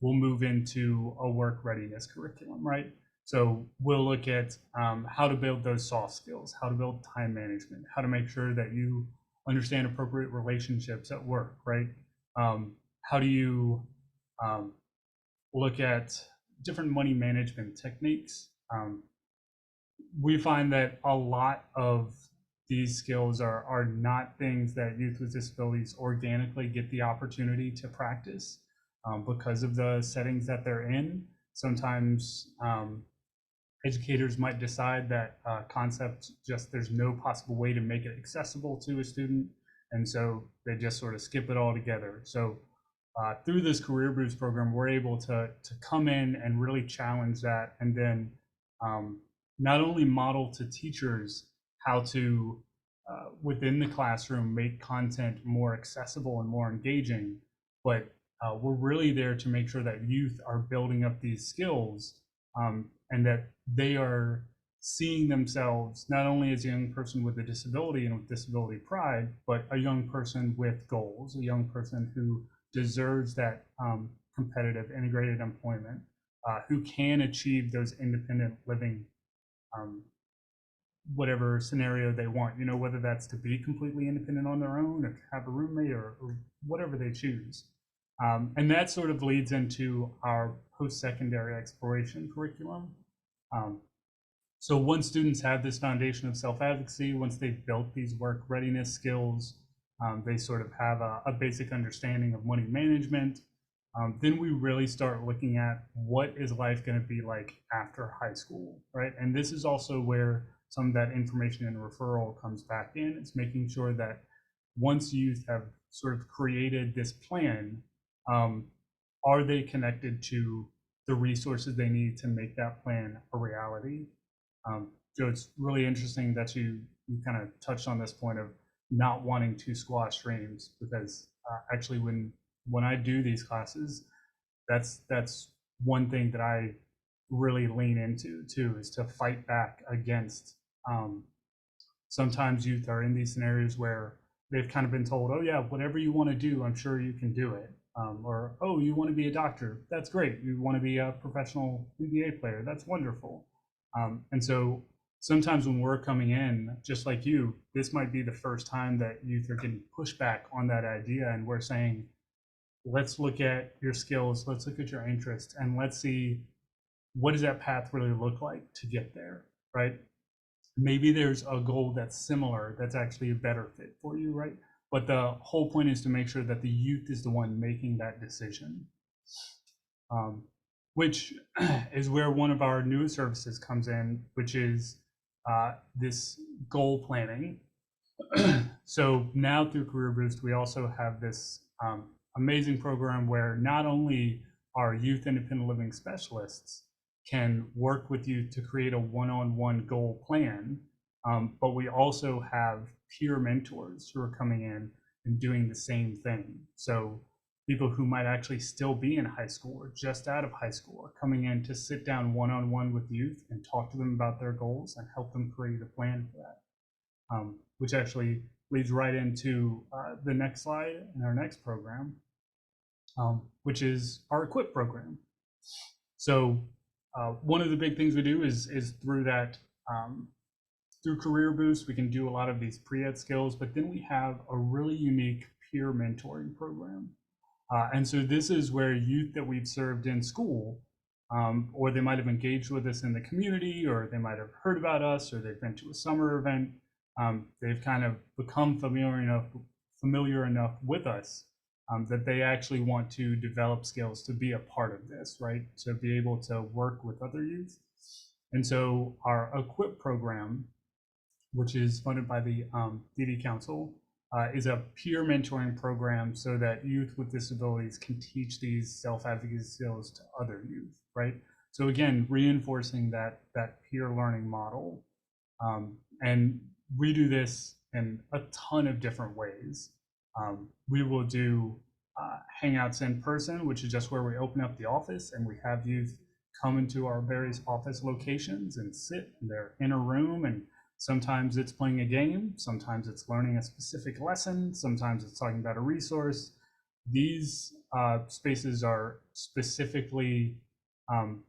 we'll move into a work readiness curriculum, right? So we'll look at how to build those soft skills, how to build time management, how to make sure that you understand appropriate relationships at work, right? How do you look at different money management techniques? We find that a lot of these skills are not things that youth with disabilities organically get the opportunity to practice because of the settings that they're in. Sometimes educators might decide that concept there's no possible way to make it accessible to a student, and so they just sort of skip it all together. So through this Career Boost program, we're able to come in and really challenge that, and then not only model to teachers how to, within the classroom, make content more accessible and more engaging, but we're really there to make sure that youth are building up these skills and that they are seeing themselves not only as a young person with a disability and with disability pride, but a young person with goals, a young person who deserves that competitive integrated employment, who can achieve those independent living whatever scenario they want, whether that's to be completely independent on their own or have a roommate or whatever they choose. And that sort of leads into our post-secondary exploration curriculum. So once students have this foundation of self-advocacy, once they've built these work readiness skills, they sort of have a basic understanding of money management. Then we really start looking at what is life going to be like after high school, right? And this is also where some of that information and referral comes back in. It's making sure that once youth have sort of created this plan, are they connected to the resources they need to make that plan a reality? So it's really interesting that you kind of touched on this point of not wanting to squash dreams, because actually when I do these classes, that's one thing that I really lean into too, is to fight back against. Sometimes youth are in these scenarios where they've kind of been told, oh yeah, whatever you want to do, I'm sure you can do it. Or, oh, you want to be a doctor, that's great. You want to be a professional NBA player, that's wonderful. And so sometimes when we're coming in, just like you, this might be the first time that youth are getting pushback on that idea. And we're saying, let's look at your skills, let's look at your interests, and let's see, what does that path really look like to get there, right? Maybe there's a goal that's similar, that's actually a better fit for you, right? But the whole point is to make sure that the youth is the one making that decision, which is where one of our new services comes in, which is this goal planning. So now through Career Boost, we also have this amazing program where not only our youth independent living specialists can work with you to create a one-on-one goal plan, but we also have peer mentors who are coming in and doing the same thing. So people who might actually still be in high school or just out of high school are coming in to sit down one-on-one with youth and talk to them about their goals and help them create a plan for that, which actually leads right into the next slide in our next program, which is our Equip program. So one of the big things we do is through that, through Career Boost, we can do a lot of these pre-ed skills, but then we have a really unique peer mentoring program. And so this is where youth that we've served in school, or they might have engaged with us in the community, or they might have heard about us, or they've been to a summer event, they've kind of become familiar enough with us that they actually want to develop skills to be a part of this, right? To be able to work with other youth. And so our Equip program, which is funded by the DD Council, is a peer mentoring program so that youth with disabilities can teach these self-advocacy skills to other youth, right? So again, reinforcing that peer learning model. And we do this in a ton of different ways. We will do Hangouts in person, which is just where we open up the office and we have youth come into our various office locations and sit in their inner room, and sometimes it's playing a game, sometimes it's learning a specific lesson, sometimes it's talking about a resource. These spaces are specifically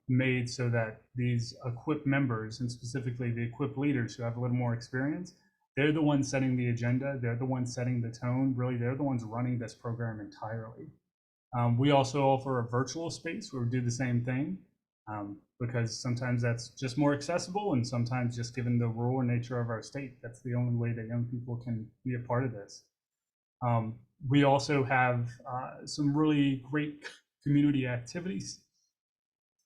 made so that these Equip members, and specifically the Equip leaders who have a little more experience, they're the ones setting the agenda, they're the ones setting the tone, really they're the ones running this program entirely. We also offer a virtual space where we do the same thing, because sometimes that's just more accessible, and sometimes just given the rural nature of our state, that's the only way that young people can be a part of this. We also have some really great community activities.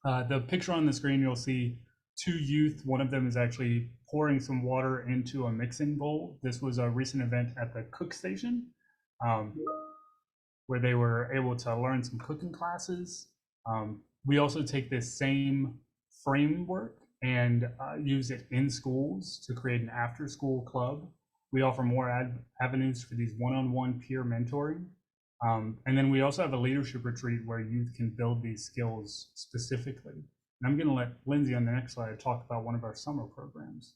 The picture on the screen, you'll see two youth. One of them is actually pouring some water into a mixing bowl. This was a recent event at the Cook Station, where they were able to learn some cooking classes. We also take this same framework and use it in schools to create an after-school club. We offer more avenues for these one-on-one peer mentoring. And then we also have a leadership retreat where youth can build these skills specifically. And I'm going to let Lindsay on the next slide talk about one of our summer programs.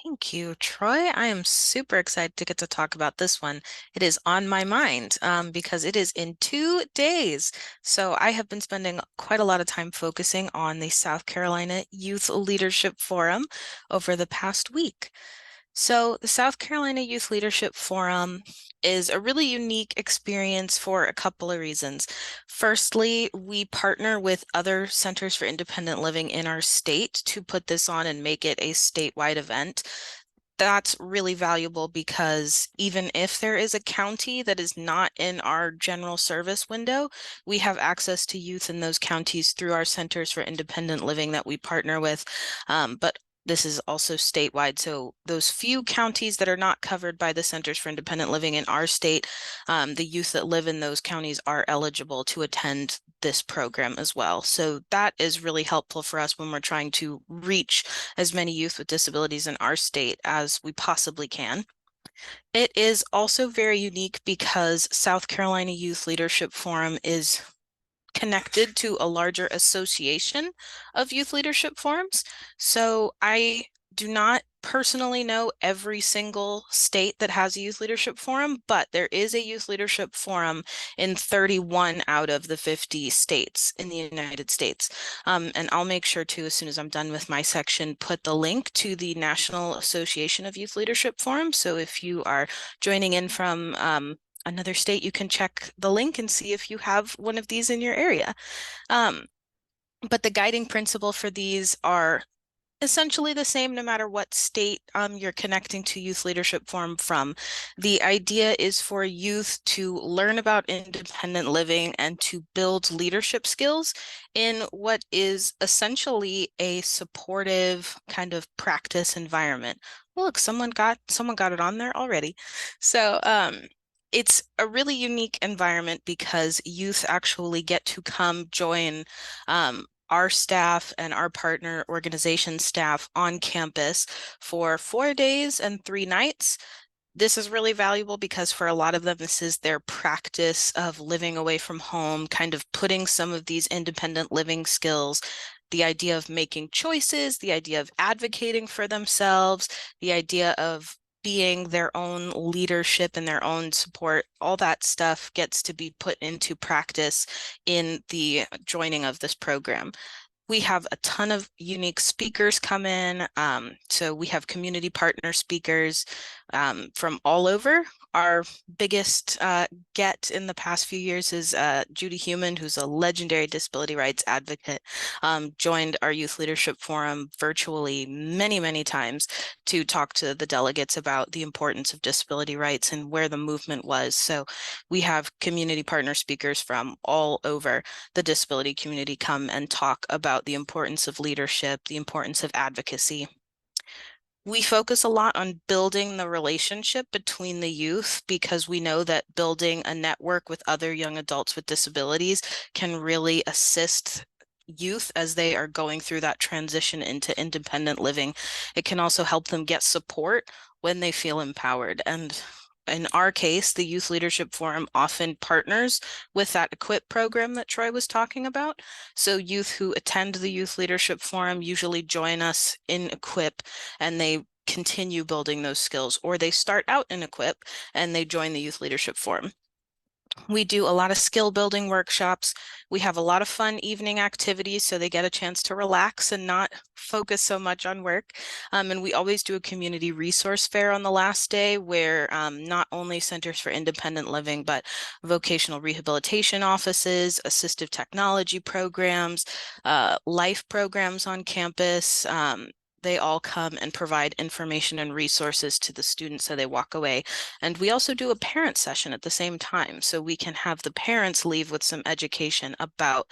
Thank you, Troy. I am super excited to get to talk about this one. It is on my mind because it is in 2 days. So I have been spending quite a lot of time focusing on the South Carolina Youth Leadership Forum over the past week. So the South Carolina Youth Leadership Forum is a really unique experience for a couple of reasons. Firstly, we partner with other centers for independent living in our state to put this on and make it a statewide event. That's really valuable because even if there is a county that is not in our general service window, we have access to youth in those counties through our centers for independent living that we partner with. But this is also statewide. So those few counties that are not covered by the Centers for Independent Living in our state, the youth that live in those counties are eligible to attend this program as well. So that is really helpful for us when we're trying to reach as many youth with disabilities in our state as we possibly can. It is also very unique because South Carolina Youth Leadership Forum is connected to a larger association of youth leadership forums. So I do not personally know every single state that has a youth leadership forum, but there is a youth leadership forum in 31 out of the 50 states in the United States. And I'll make sure to, as soon as I'm done with my section, put the link to the National Association of Youth Leadership Forums. So if you are joining in from another state, you can check the link and see if you have one of these in your area. But the guiding principle for these are essentially the same no matter what state you're connecting to Youth Leadership Forum from. The idea is for youth to learn about independent living and to build leadership skills in what is essentially a supportive kind of practice environment. Look, someone got it on there already. So it's a really unique environment because youth actually get to come join our staff and our partner organization staff on campus for 4 days and 3 nights. This is really valuable because for a lot of them, this is their practice of living away from home, kind of putting some of these independent living skills, the idea of making choices, the idea of advocating for themselves, the idea of being their own leadership and their own support, all that stuff gets to be put into practice in the joining of this program. We have a ton of unique speakers come in. So we have community partner speakers from all over. Our biggest get in the past few years is Judy Heumann, who's a legendary disability rights advocate, joined our Youth Leadership Forum virtually many, many times to talk to the delegates about the importance of disability rights and where the movement was. So we have community partner speakers from all over the disability community come and talk about the importance of leadership, the importance of advocacy. We focus a lot on building the relationship between the youth because we know that building a network with other young adults with disabilities can really assist youth as they are going through that transition into independent living. It can also help them get support when they feel empowered. And in our case, the Youth Leadership Forum often partners with that EQUIP program that Troy was talking about. So youth who attend the Youth Leadership Forum usually join us in EQUIP and they continue building those skills, or they start out in EQUIP and they join the Youth Leadership Forum. We do a lot of skill building workshops. We have a lot of fun evening activities so they get a chance to relax and not focus so much on work. And we always do a community resource fair on the last day where not only Centers for Independent Living, but vocational rehabilitation offices, assistive technology programs, life programs on campus, they all come and provide information and resources to the students so they walk away. And we also do a parent session at the same time, so we can have the parents leave with some education about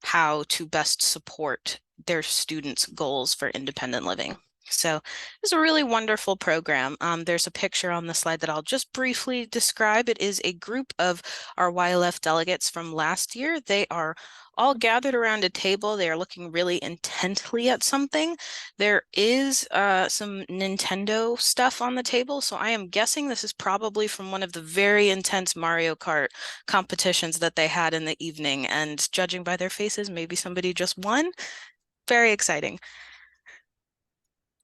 how to best support their students' goals for independent living. So it's a really wonderful program. There's a picture on the slide that I'll just briefly describe. It is a group of our YLF delegates from last year. They are all gathered around a table. They are looking really intently at something. There is some Nintendo stuff on the table, so I am guessing this is probably from one of the very intense Mario Kart competitions that they had in the evening, and judging by their faces, maybe somebody just won. Very exciting.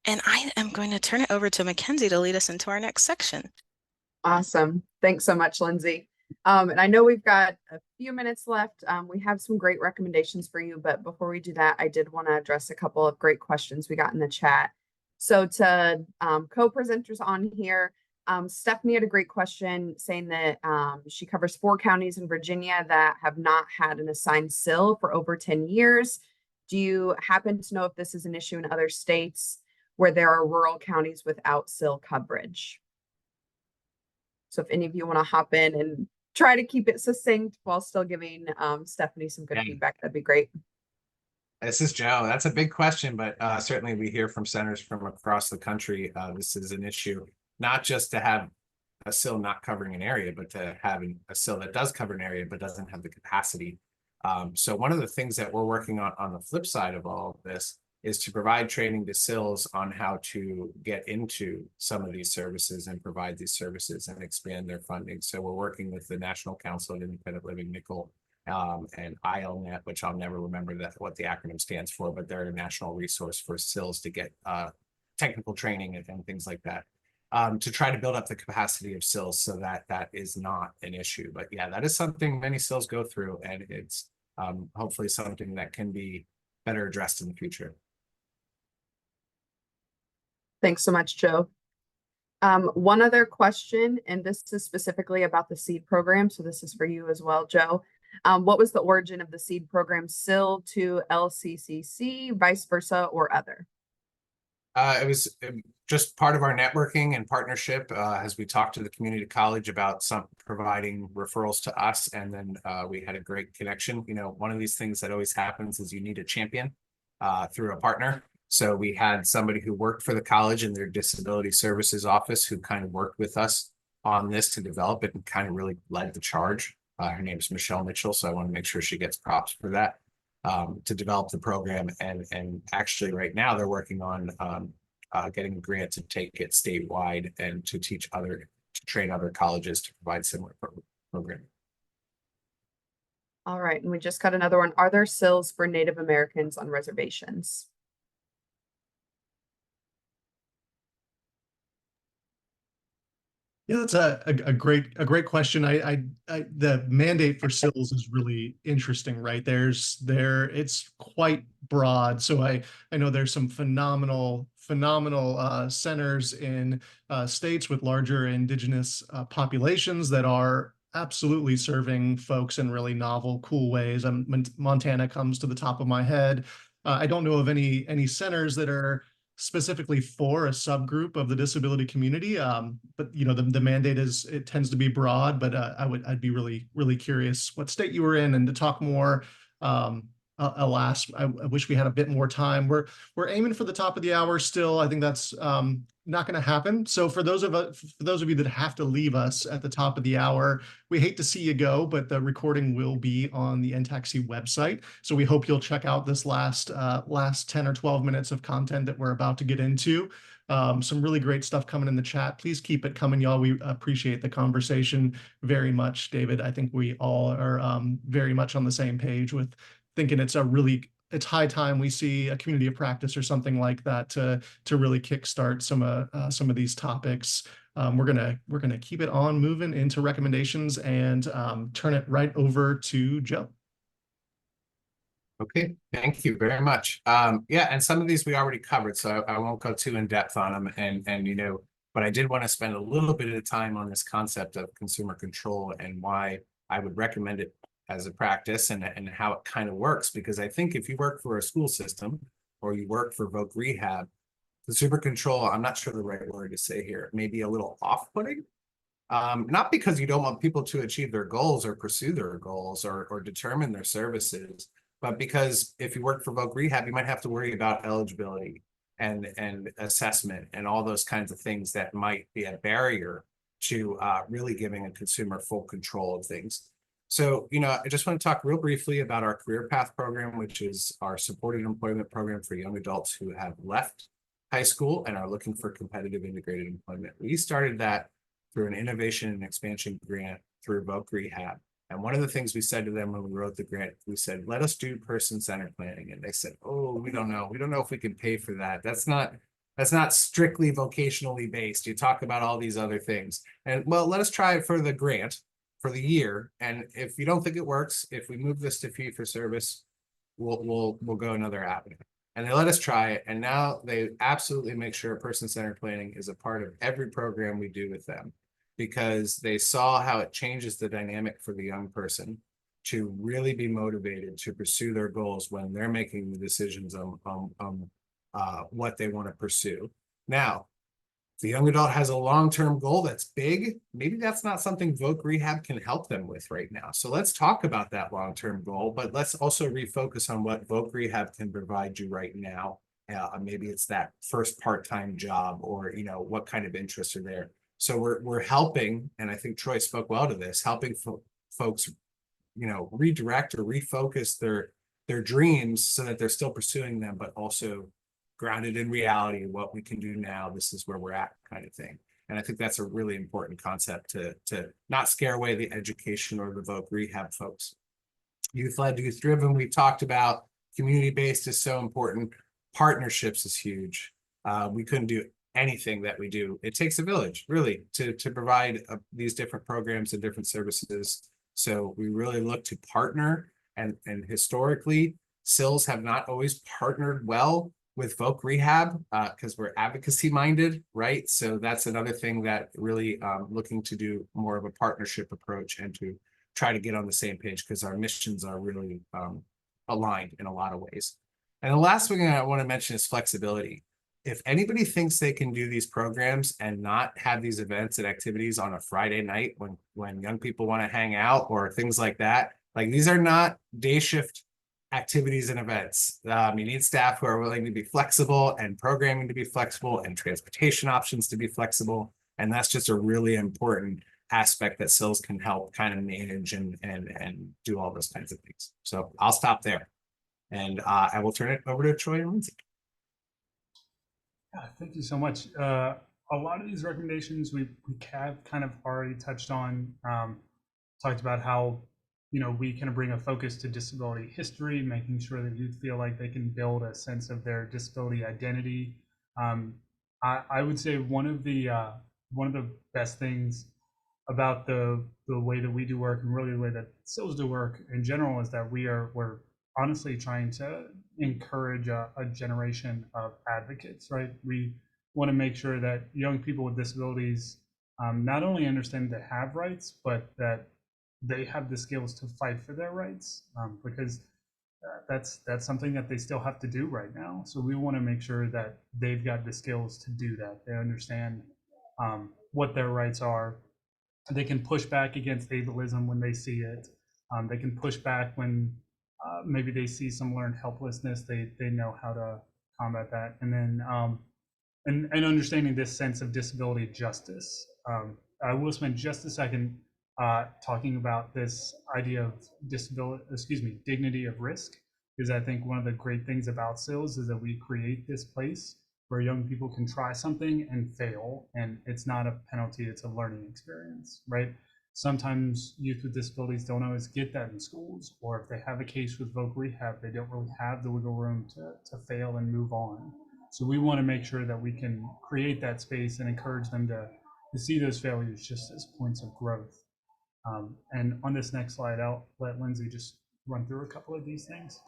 And I am going to turn it over to Mackenzie to lead us into our next section. Awesome. Thanks so much, Lindsay. And I know we've got a few minutes left. We have some great recommendations for you, but before we do that, I did want to address a couple of great questions we got in the chat. So to co-presenters on here, Stephanie had a great question saying that she covers 4 counties in Virginia that have not had an assigned SIL for over 10 years. Do you happen to know if this is an issue in other states where there are rural counties without SIL coverage? So if any of you want to hop in and try to keep it succinct while still giving Stephanie some good Yeah. feedback, that'd be great. This is Joe. That's a big question, but certainly we hear from centers from across the country. This is an issue, not just to have a SIL not covering an area, but to having a SIL that does cover an area but doesn't have the capacity. So one of the things that we're working on the flip side of all of this is to provide training to SILs on how to get into some of these services and provide these services and expand their funding. So we're working with the National Council of Independent Living, NICL, and ILNet, which I'll never remember what the acronym stands for, but they're a national resource for SILs to get technical training and things like that, to try to build up the capacity of SILs so that that is not an issue. But yeah, that is something many SILs go through, and it's hopefully something that can be better addressed in the future. Thanks so much, Joe. One other question, and this is specifically about the SEED program. So this is for you as well, Joe. What was the origin of the SEED program, SIL to LCCC, vice versa, or other? It was just part of our networking and partnership as we talked to the community college about providing referrals to us, and then we had a great connection. You know, one of these things that always happens is you need a champion through a partner. So we had somebody who worked for the college in their disability services office who kind of worked with us on this to develop it and kind of really led the charge. Her name is Michelle Mitchell, so I want to make sure she gets props for that, to develop the program. And actually right now they're working on getting a grant to take it statewide and to train other colleges to provide similar programming. All right, and we just got another one. Are there SILs for Native Americans on reservations? Yeah, that's a great question. The mandate for SILs is really interesting, right? It's quite broad. So I know there's some phenomenal centers in states with larger indigenous populations that are absolutely serving folks in really novel, cool ways. Montana comes to the top of my head. I don't know of any centers that are specifically for a subgroup of the disability community. But you know, the mandate it tends to be broad, but I'd be really curious what state you were in and to talk more. Alas, I wish we had a bit more time. We're aiming for the top of the hour still. I think that's not going to happen. So for those of you that have to leave us at the top of the hour, we hate to see you go, but the recording will be on the NTACC website. So we hope you'll check out this last 10 or 12 minutes of content that we're about to get into. Some really great stuff coming in the chat. Please keep it coming, y'all. We appreciate the conversation very much, David. I think we all are very much on the same page with thinking it's high time we see a community of practice or something like that to really kickstart some of these topics. We're gonna keep it on moving into recommendations and turn it right over to Joe. Okay, thank you very much. Yeah, and some of these we already covered, so I won't go too in depth on them. And you know, but I did want to spend a little bit of time on this concept of consumer control and why I would recommend it as a practice and how it kind of works. Because I think if you work for a school system or you work for Voc Rehab, consumer control, I'm not sure the right word to say here, maybe a little off-putting. Not because you don't want people to achieve their goals or pursue their goals or determine their services, but because if you work for Voc Rehab, you might have to worry about eligibility and assessment and all those kinds of things that might be a barrier to really giving a consumer full control of things. So, you know, I just want to talk real briefly about our Career Path program, which is our supported employment program for young adults who have left high school and are looking for competitive integrated employment. We started that through an innovation and expansion grant through Voc Rehab. And one of the things we said to them when we wrote the grant, we said, let us do person-centered planning. And they said, oh, we don't know. We don't know if we can pay for that. That's not strictly vocationally based. You talk about all these other things. And well, let us try it for the grant for the year. And if you don't think it works, if we move this to fee for service, we'll go another avenue. and they let us try it. And now they absolutely make sure person-centered planning is a part of every program we do with them, because they saw how it changes the dynamic for the young person to really be motivated to pursue their goals when they're making the decisions on what they want to pursue. Now, if the young adult has a long-term goal that's big, maybe that's not something Voc Rehab can help them with right now. So let's talk about that long-term goal, but let's also refocus on what Voc Rehab can provide you right now. Maybe it's that first part-time job, or what kind of interests are there. So we're helping, and I think Troy spoke well to this, helping folks redirect or refocus their dreams so that they're still pursuing them, but also grounded in reality, what we can do now, this is where we're at, kind of thing. And I think that's a really important concept to not scare away the education or the Voc Rehab folks. Youth-led, youth-driven, we've talked about. Community-based is so important. Partnerships is huge. We couldn't do anything that we do. It takes a village, really, to provide these different programs and different services. So we really look to partner, and historically, SILs have not always partnered well with Voc Rehab because we're advocacy minded, right? So that's another thing that really looking to do more of a partnership approach and to try to get on the same page, because our missions are really aligned in a lot of ways. And the last thing I want to mention is flexibility. If anybody thinks they can do these programs and not have these events and activities on a Friday night when young people want to hang out or things like that, like these are not day shift activities and events. You need staff who are willing to be flexible, and programming to be flexible, and transportation options to be flexible. And that's just a really important aspect that SILs can help kind of manage and do all those kinds of things. So I'll stop there, and I will turn it over to Troy and Lindsay. Yeah, thank you so much. A lot of these recommendations we have kind of already touched on. Talked about how we kind of bring a focus to disability history, making sure that youth feel like they can build a sense of their disability identity. I would say one of the best things about the way that we do work, and really the way that SILs do work in general, is that we're honestly trying to encourage a generation of advocates, right? We want to make sure that young people with disabilities not only understand they have rights, but that they have the skills to fight for their rights, because that's something that they still have to do right now. So we want to make sure that they've got the skills to do that. They understand what their rights are. They can push back against ableism when they see it. They can push back when maybe they see some learned helplessness. They know how to combat that. And then and understanding this sense of disability justice. I will spend just a second talking about this idea of dignity of risk, because I think one of the great things about SILs is that we create this place where young people can try something and fail, and it's not a penalty, it's a learning experience, right? Sometimes youth with disabilities don't always get that in schools, or if they have a case with Voc Rehab, they don't really have the wiggle room to fail and move on. So we want to make sure that we can create that space and encourage them to see those failures just as points of growth. And on this next slide, I'll let Lindsay just run through a couple of these things.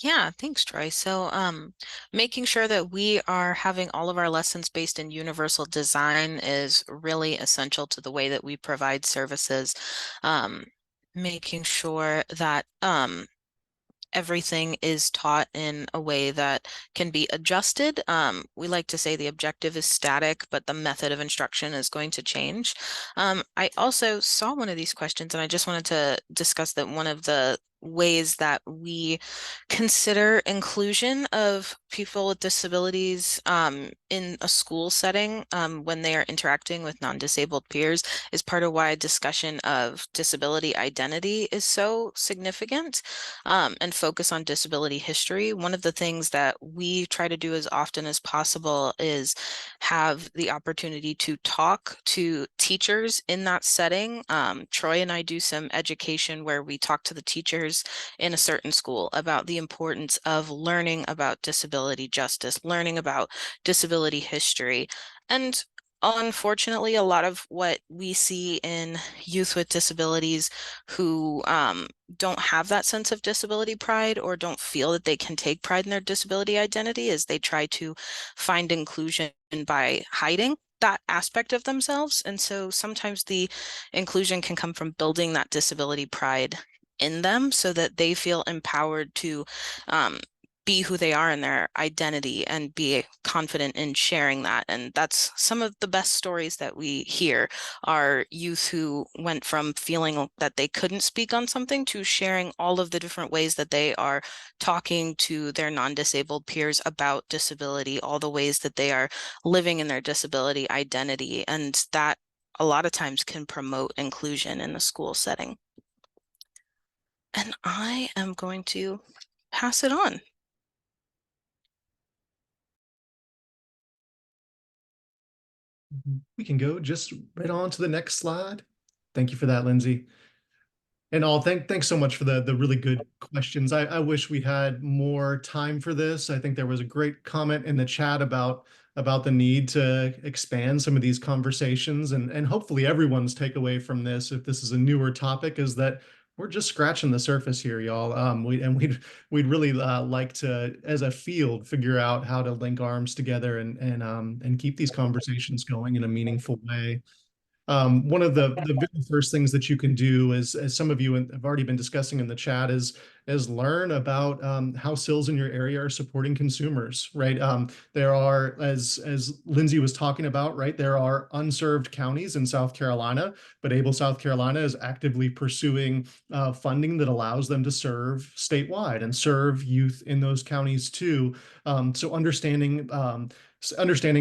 Yeah, thanks, Troy. So, making sure that we are having all of our lessons based in universal design is really essential to the way that we provide services. Making sure that everything is taught in a way that can be adjusted. We like to say the objective is static, but the method of instruction is going to change. I also saw one of these questions, and I just wanted to discuss that one of the ways that we consider inclusion of people with disabilities in a school setting when they are interacting with non-disabled peers is part of why a discussion of disability identity is so significant, and focus on disability history. One of the things that we try to do as often as possible is have the opportunity to talk to teachers in that setting. Troy and I do some education where we talk to the teachers in a certain school about the importance of learning about disability justice, learning about disability history. And unfortunately, a lot of what we see in youth with disabilities who don't have that sense of disability pride or don't feel that they can take pride in their disability identity is they try to find inclusion by hiding that aspect of themselves. And so sometimes the inclusion can come from building that disability pride in them so that they feel empowered to be who they are in their identity and be confident in sharing that. And that's some of the best stories that we hear are youth who went from feeling that they couldn't speak on something to sharing all of the different ways that they are talking to their non-disabled peers about disability, all the ways that they are living in their disability identity. And that a lot of times can promote inclusion in the school setting. And I am going to pass it on. We can go just right on to the next slide. Thank you for that, Lindsay. And all, thanks so much for the really good questions. I wish we had more time for this. I think there was a great comment in the chat about the need to expand some of these conversations, and hopefully everyone's takeaway from this, if this is a newer topic, is that we're just scratching the surface here, y'all. We'd really like to, as a field, figure out how to link arms together and keep these conversations going in a meaningful way. One of the very first things that you can do, as some of you have already been discussing in the chat, is learn about how SILs in your area are supporting consumers, right? There are, as Lindsay was talking about, right, there are unserved counties in South Carolina, but Able South Carolina is actively pursuing funding that allows them to serve statewide and serve youth in those counties too. So understanding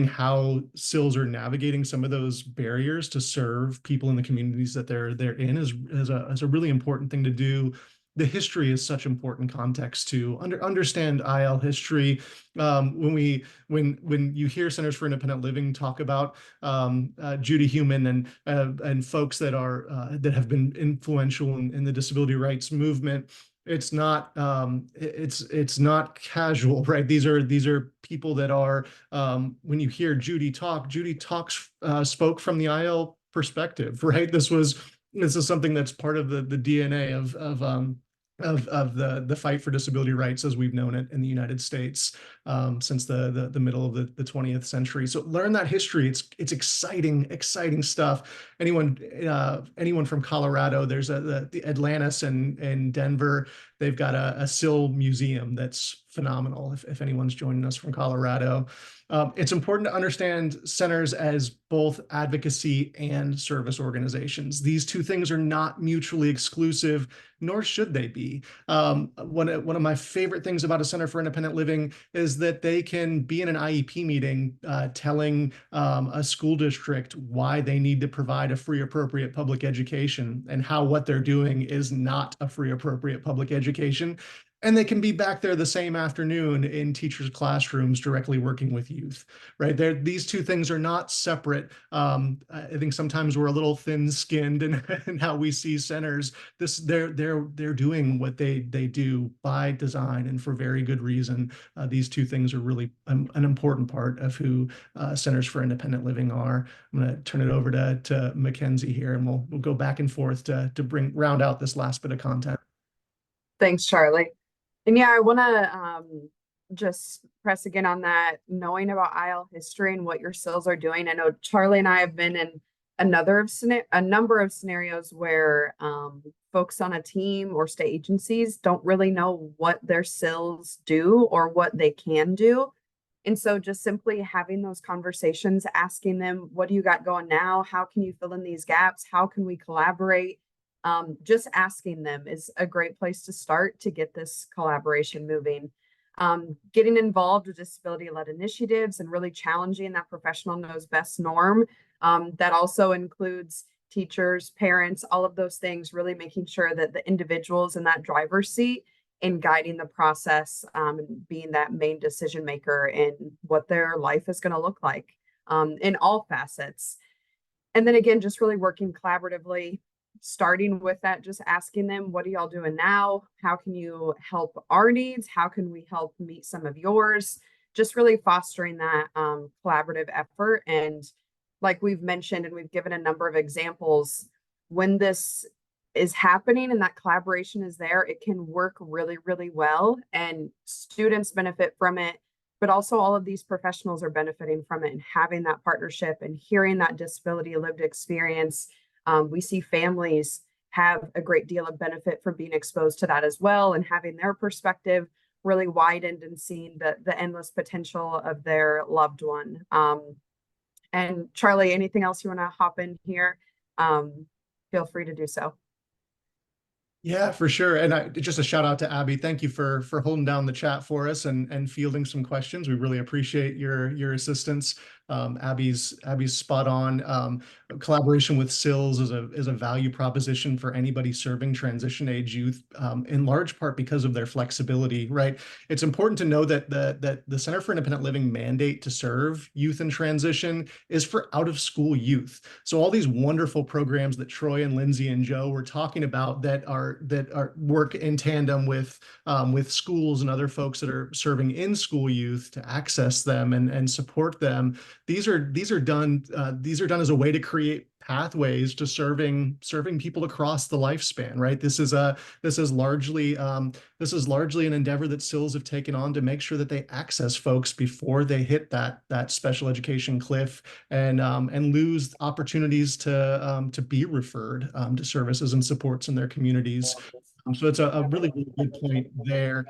how SILs are navigating some of those barriers to serve people in the communities that they're in is a really important thing to do. The history is such important context to understand IL history. When you hear Centers for Independent Living talk about Judy Heumann and folks that have been influential in the disability rights movement, it's not casual, right? These are people that are, when you hear Judy spoke from the IL perspective, right? This is something that's part of the DNA of the fight for disability rights as we've known it in the United States since the middle of the 20th century. So learn that history. It's exciting stuff. Anyone from Colorado, there's the Atlantis and Denver. They've got a SIL museum that's phenomenal. If anyone's joining us from Colorado. It's important to understand centers as both advocacy and service organizations. These two things are not mutually exclusive, nor should they be. One of my favorite things about a Center for Independent Living is that they can be in an IEP meeting telling a school district why they need to provide a free appropriate public education and how what they're doing is not a free appropriate public education. And they can be back there the same afternoon in teachers' classrooms directly working with youth, right? These two things are not separate. I think sometimes we're a little thin-skinned in how we see centers. They're doing what they do by design and for very good reason. These two things are really an important part of who Centers for Independent Living are. I'm going to turn it over to Mackenzie here, and we'll go back and forth to round out this last bit of content. Thanks, Charlie. And yeah, I want to just press again on that, knowing about IL history and what your SILs are doing. I know Charlie and I have been in a number of scenarios where folks on a team or state agencies don't really know what their SILs do or what they can do. And so just simply having those conversations, asking them, what do you got going now? How can you fill in these gaps? How can we collaborate? Just asking them is a great place to start to get this collaboration moving. Getting involved with disability-led initiatives and really challenging that professional knows best norm. That also includes teachers, parents, all of those things, really making sure that the individuals in that driver's seat in guiding the process and being that main decision maker in what their life is going to look like in all facets. And then again, just really working collaboratively, starting with that, just asking them, what are y'all doing now? How can you help our needs? How can we help meet some of yours? Just really fostering that collaborative effort and like we've mentioned, and we've given a number of examples, when this is happening and that collaboration is there, it can work really, really well, and students benefit from it, but also all of these professionals are benefiting from it and having that partnership and hearing that disability lived experience. We see families have a great deal of benefit from being exposed to that as well, and having their perspective really widened and seeing the endless potential of their loved one. And Charlie, anything else you want to hop in here? Feel free to do so. Yeah, for sure. And just a shout out to Abby. Thank you for holding down the chat for us and fielding some questions. We really appreciate your assistance. Abby's spot on. Collaboration with SILS is a value proposition for anybody serving transition age youth, in large part because of their flexibility, right? It's important to know that the Center for Independent Living mandate to serve youth in transition is for out of school youth. So all these wonderful programs that Troy and Lindsay and Joe were talking about that are work in tandem with schools and other folks that are serving in school youth to access them and support them. These are done as a way to create pathways to serving people across the lifespan, right? This is largely an endeavor that SILS have taken on to make sure that they access folks before they hit that special education cliff and lose opportunities to be referred to services and supports in their communities. So it's a really, really good point there.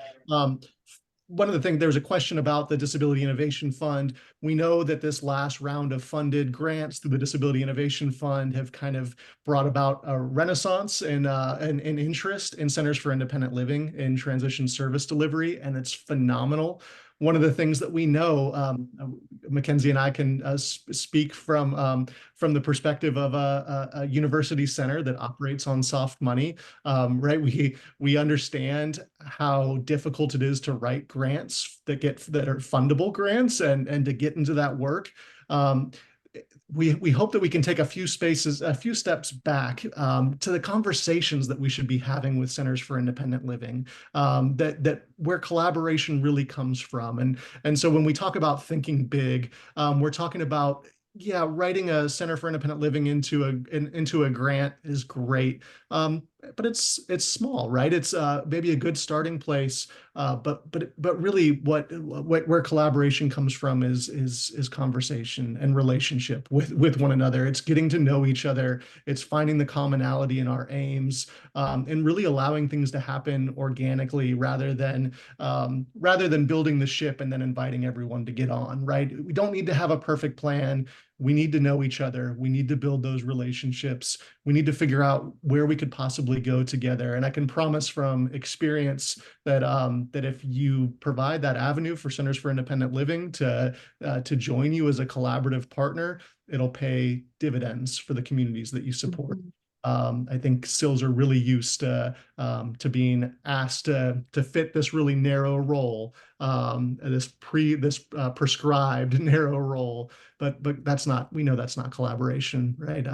One of the things, there's a question about the Disability Innovation Fund. We know that this last round of funded grants through the Disability Innovation Fund have kind of brought about a renaissance and interest in centers for independent living and transition service delivery, and it's phenomenal. One of the things that we know, Mackenzie and I can speak from the perspective of a university center that operates on soft money, right? We understand how difficult it is to write grants that are fundable grants and to get into that work. We hope that we can take a few steps back to the conversations that we should be having with Centers for Independent Living, that where collaboration really comes from. And so when we talk about thinking big, we're talking about, yeah, writing a Center for Independent Living into a grant is great, but it's small, right? It's maybe a good starting place, but really where collaboration comes from is conversation and relationship with one another. It's getting to know each other. It's finding the commonality in our aims, and really allowing things to happen organically rather than building the ship and then inviting everyone to get on, right? We don't need to have a perfect plan. We need to know each other. We need to build those relationships. We need to figure out where we could possibly go together. And I can promise from experience that if you provide that avenue for Centers for Independent Living to join you as a collaborative partner, it'll pay dividends for the communities that you support. I think SILS are really used to being asked to fit this really narrow role, this prescribed narrow role, but we know that's not collaboration, right?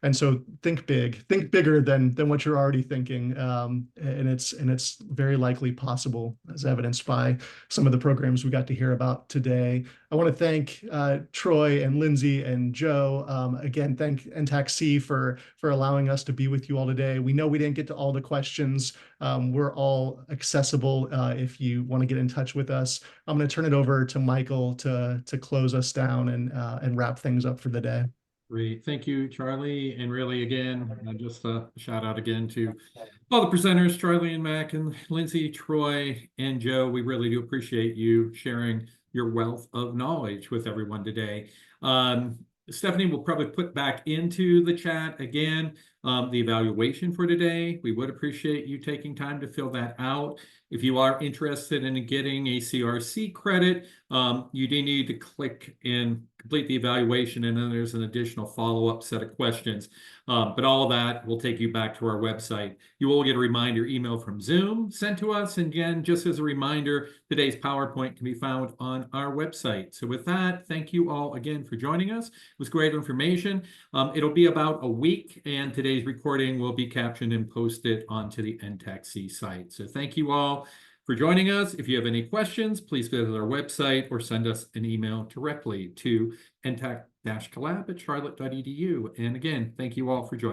And so think bigger than what you're already thinking, and it's very likely possible, as evidenced by some of the programs we got to hear about today. I want to thank Troy and Lindsay and Joe. Again, thank NTAC for allowing us to be with you all today. We know we didn't get to all the questions. We're all accessible if you want to get in touch with us. I'm going to turn it over to Michael to close us down and wrap things up for the day. Great. Thank you, Charlie. And really, again, just a shout out again to all the presenters, Charlie and Mac and Lindsay, Troy and Joe. We really do appreciate you sharing your wealth of knowledge with everyone today. Stephanie will probably put back into the chat again the evaluation for today. We would appreciate you taking time to fill that out. If you are interested in getting a CRC credit, you do need to click and complete the evaluation, and then there's an additional follow-up set of questions. But all of that will take you back to our website. You will get a reminder email from Zoom sent to us. And again, just as a reminder, today's PowerPoint can be found on our website. So with that, thank you all again for joining us. It was great information. It'll be about a week, and today's recording will be captioned and posted onto the NTAC site. So thank you all for joining us. If you have any questions, please visit our website or send us an email directly to collab@charlotte.edu. And again, thank you all for joining.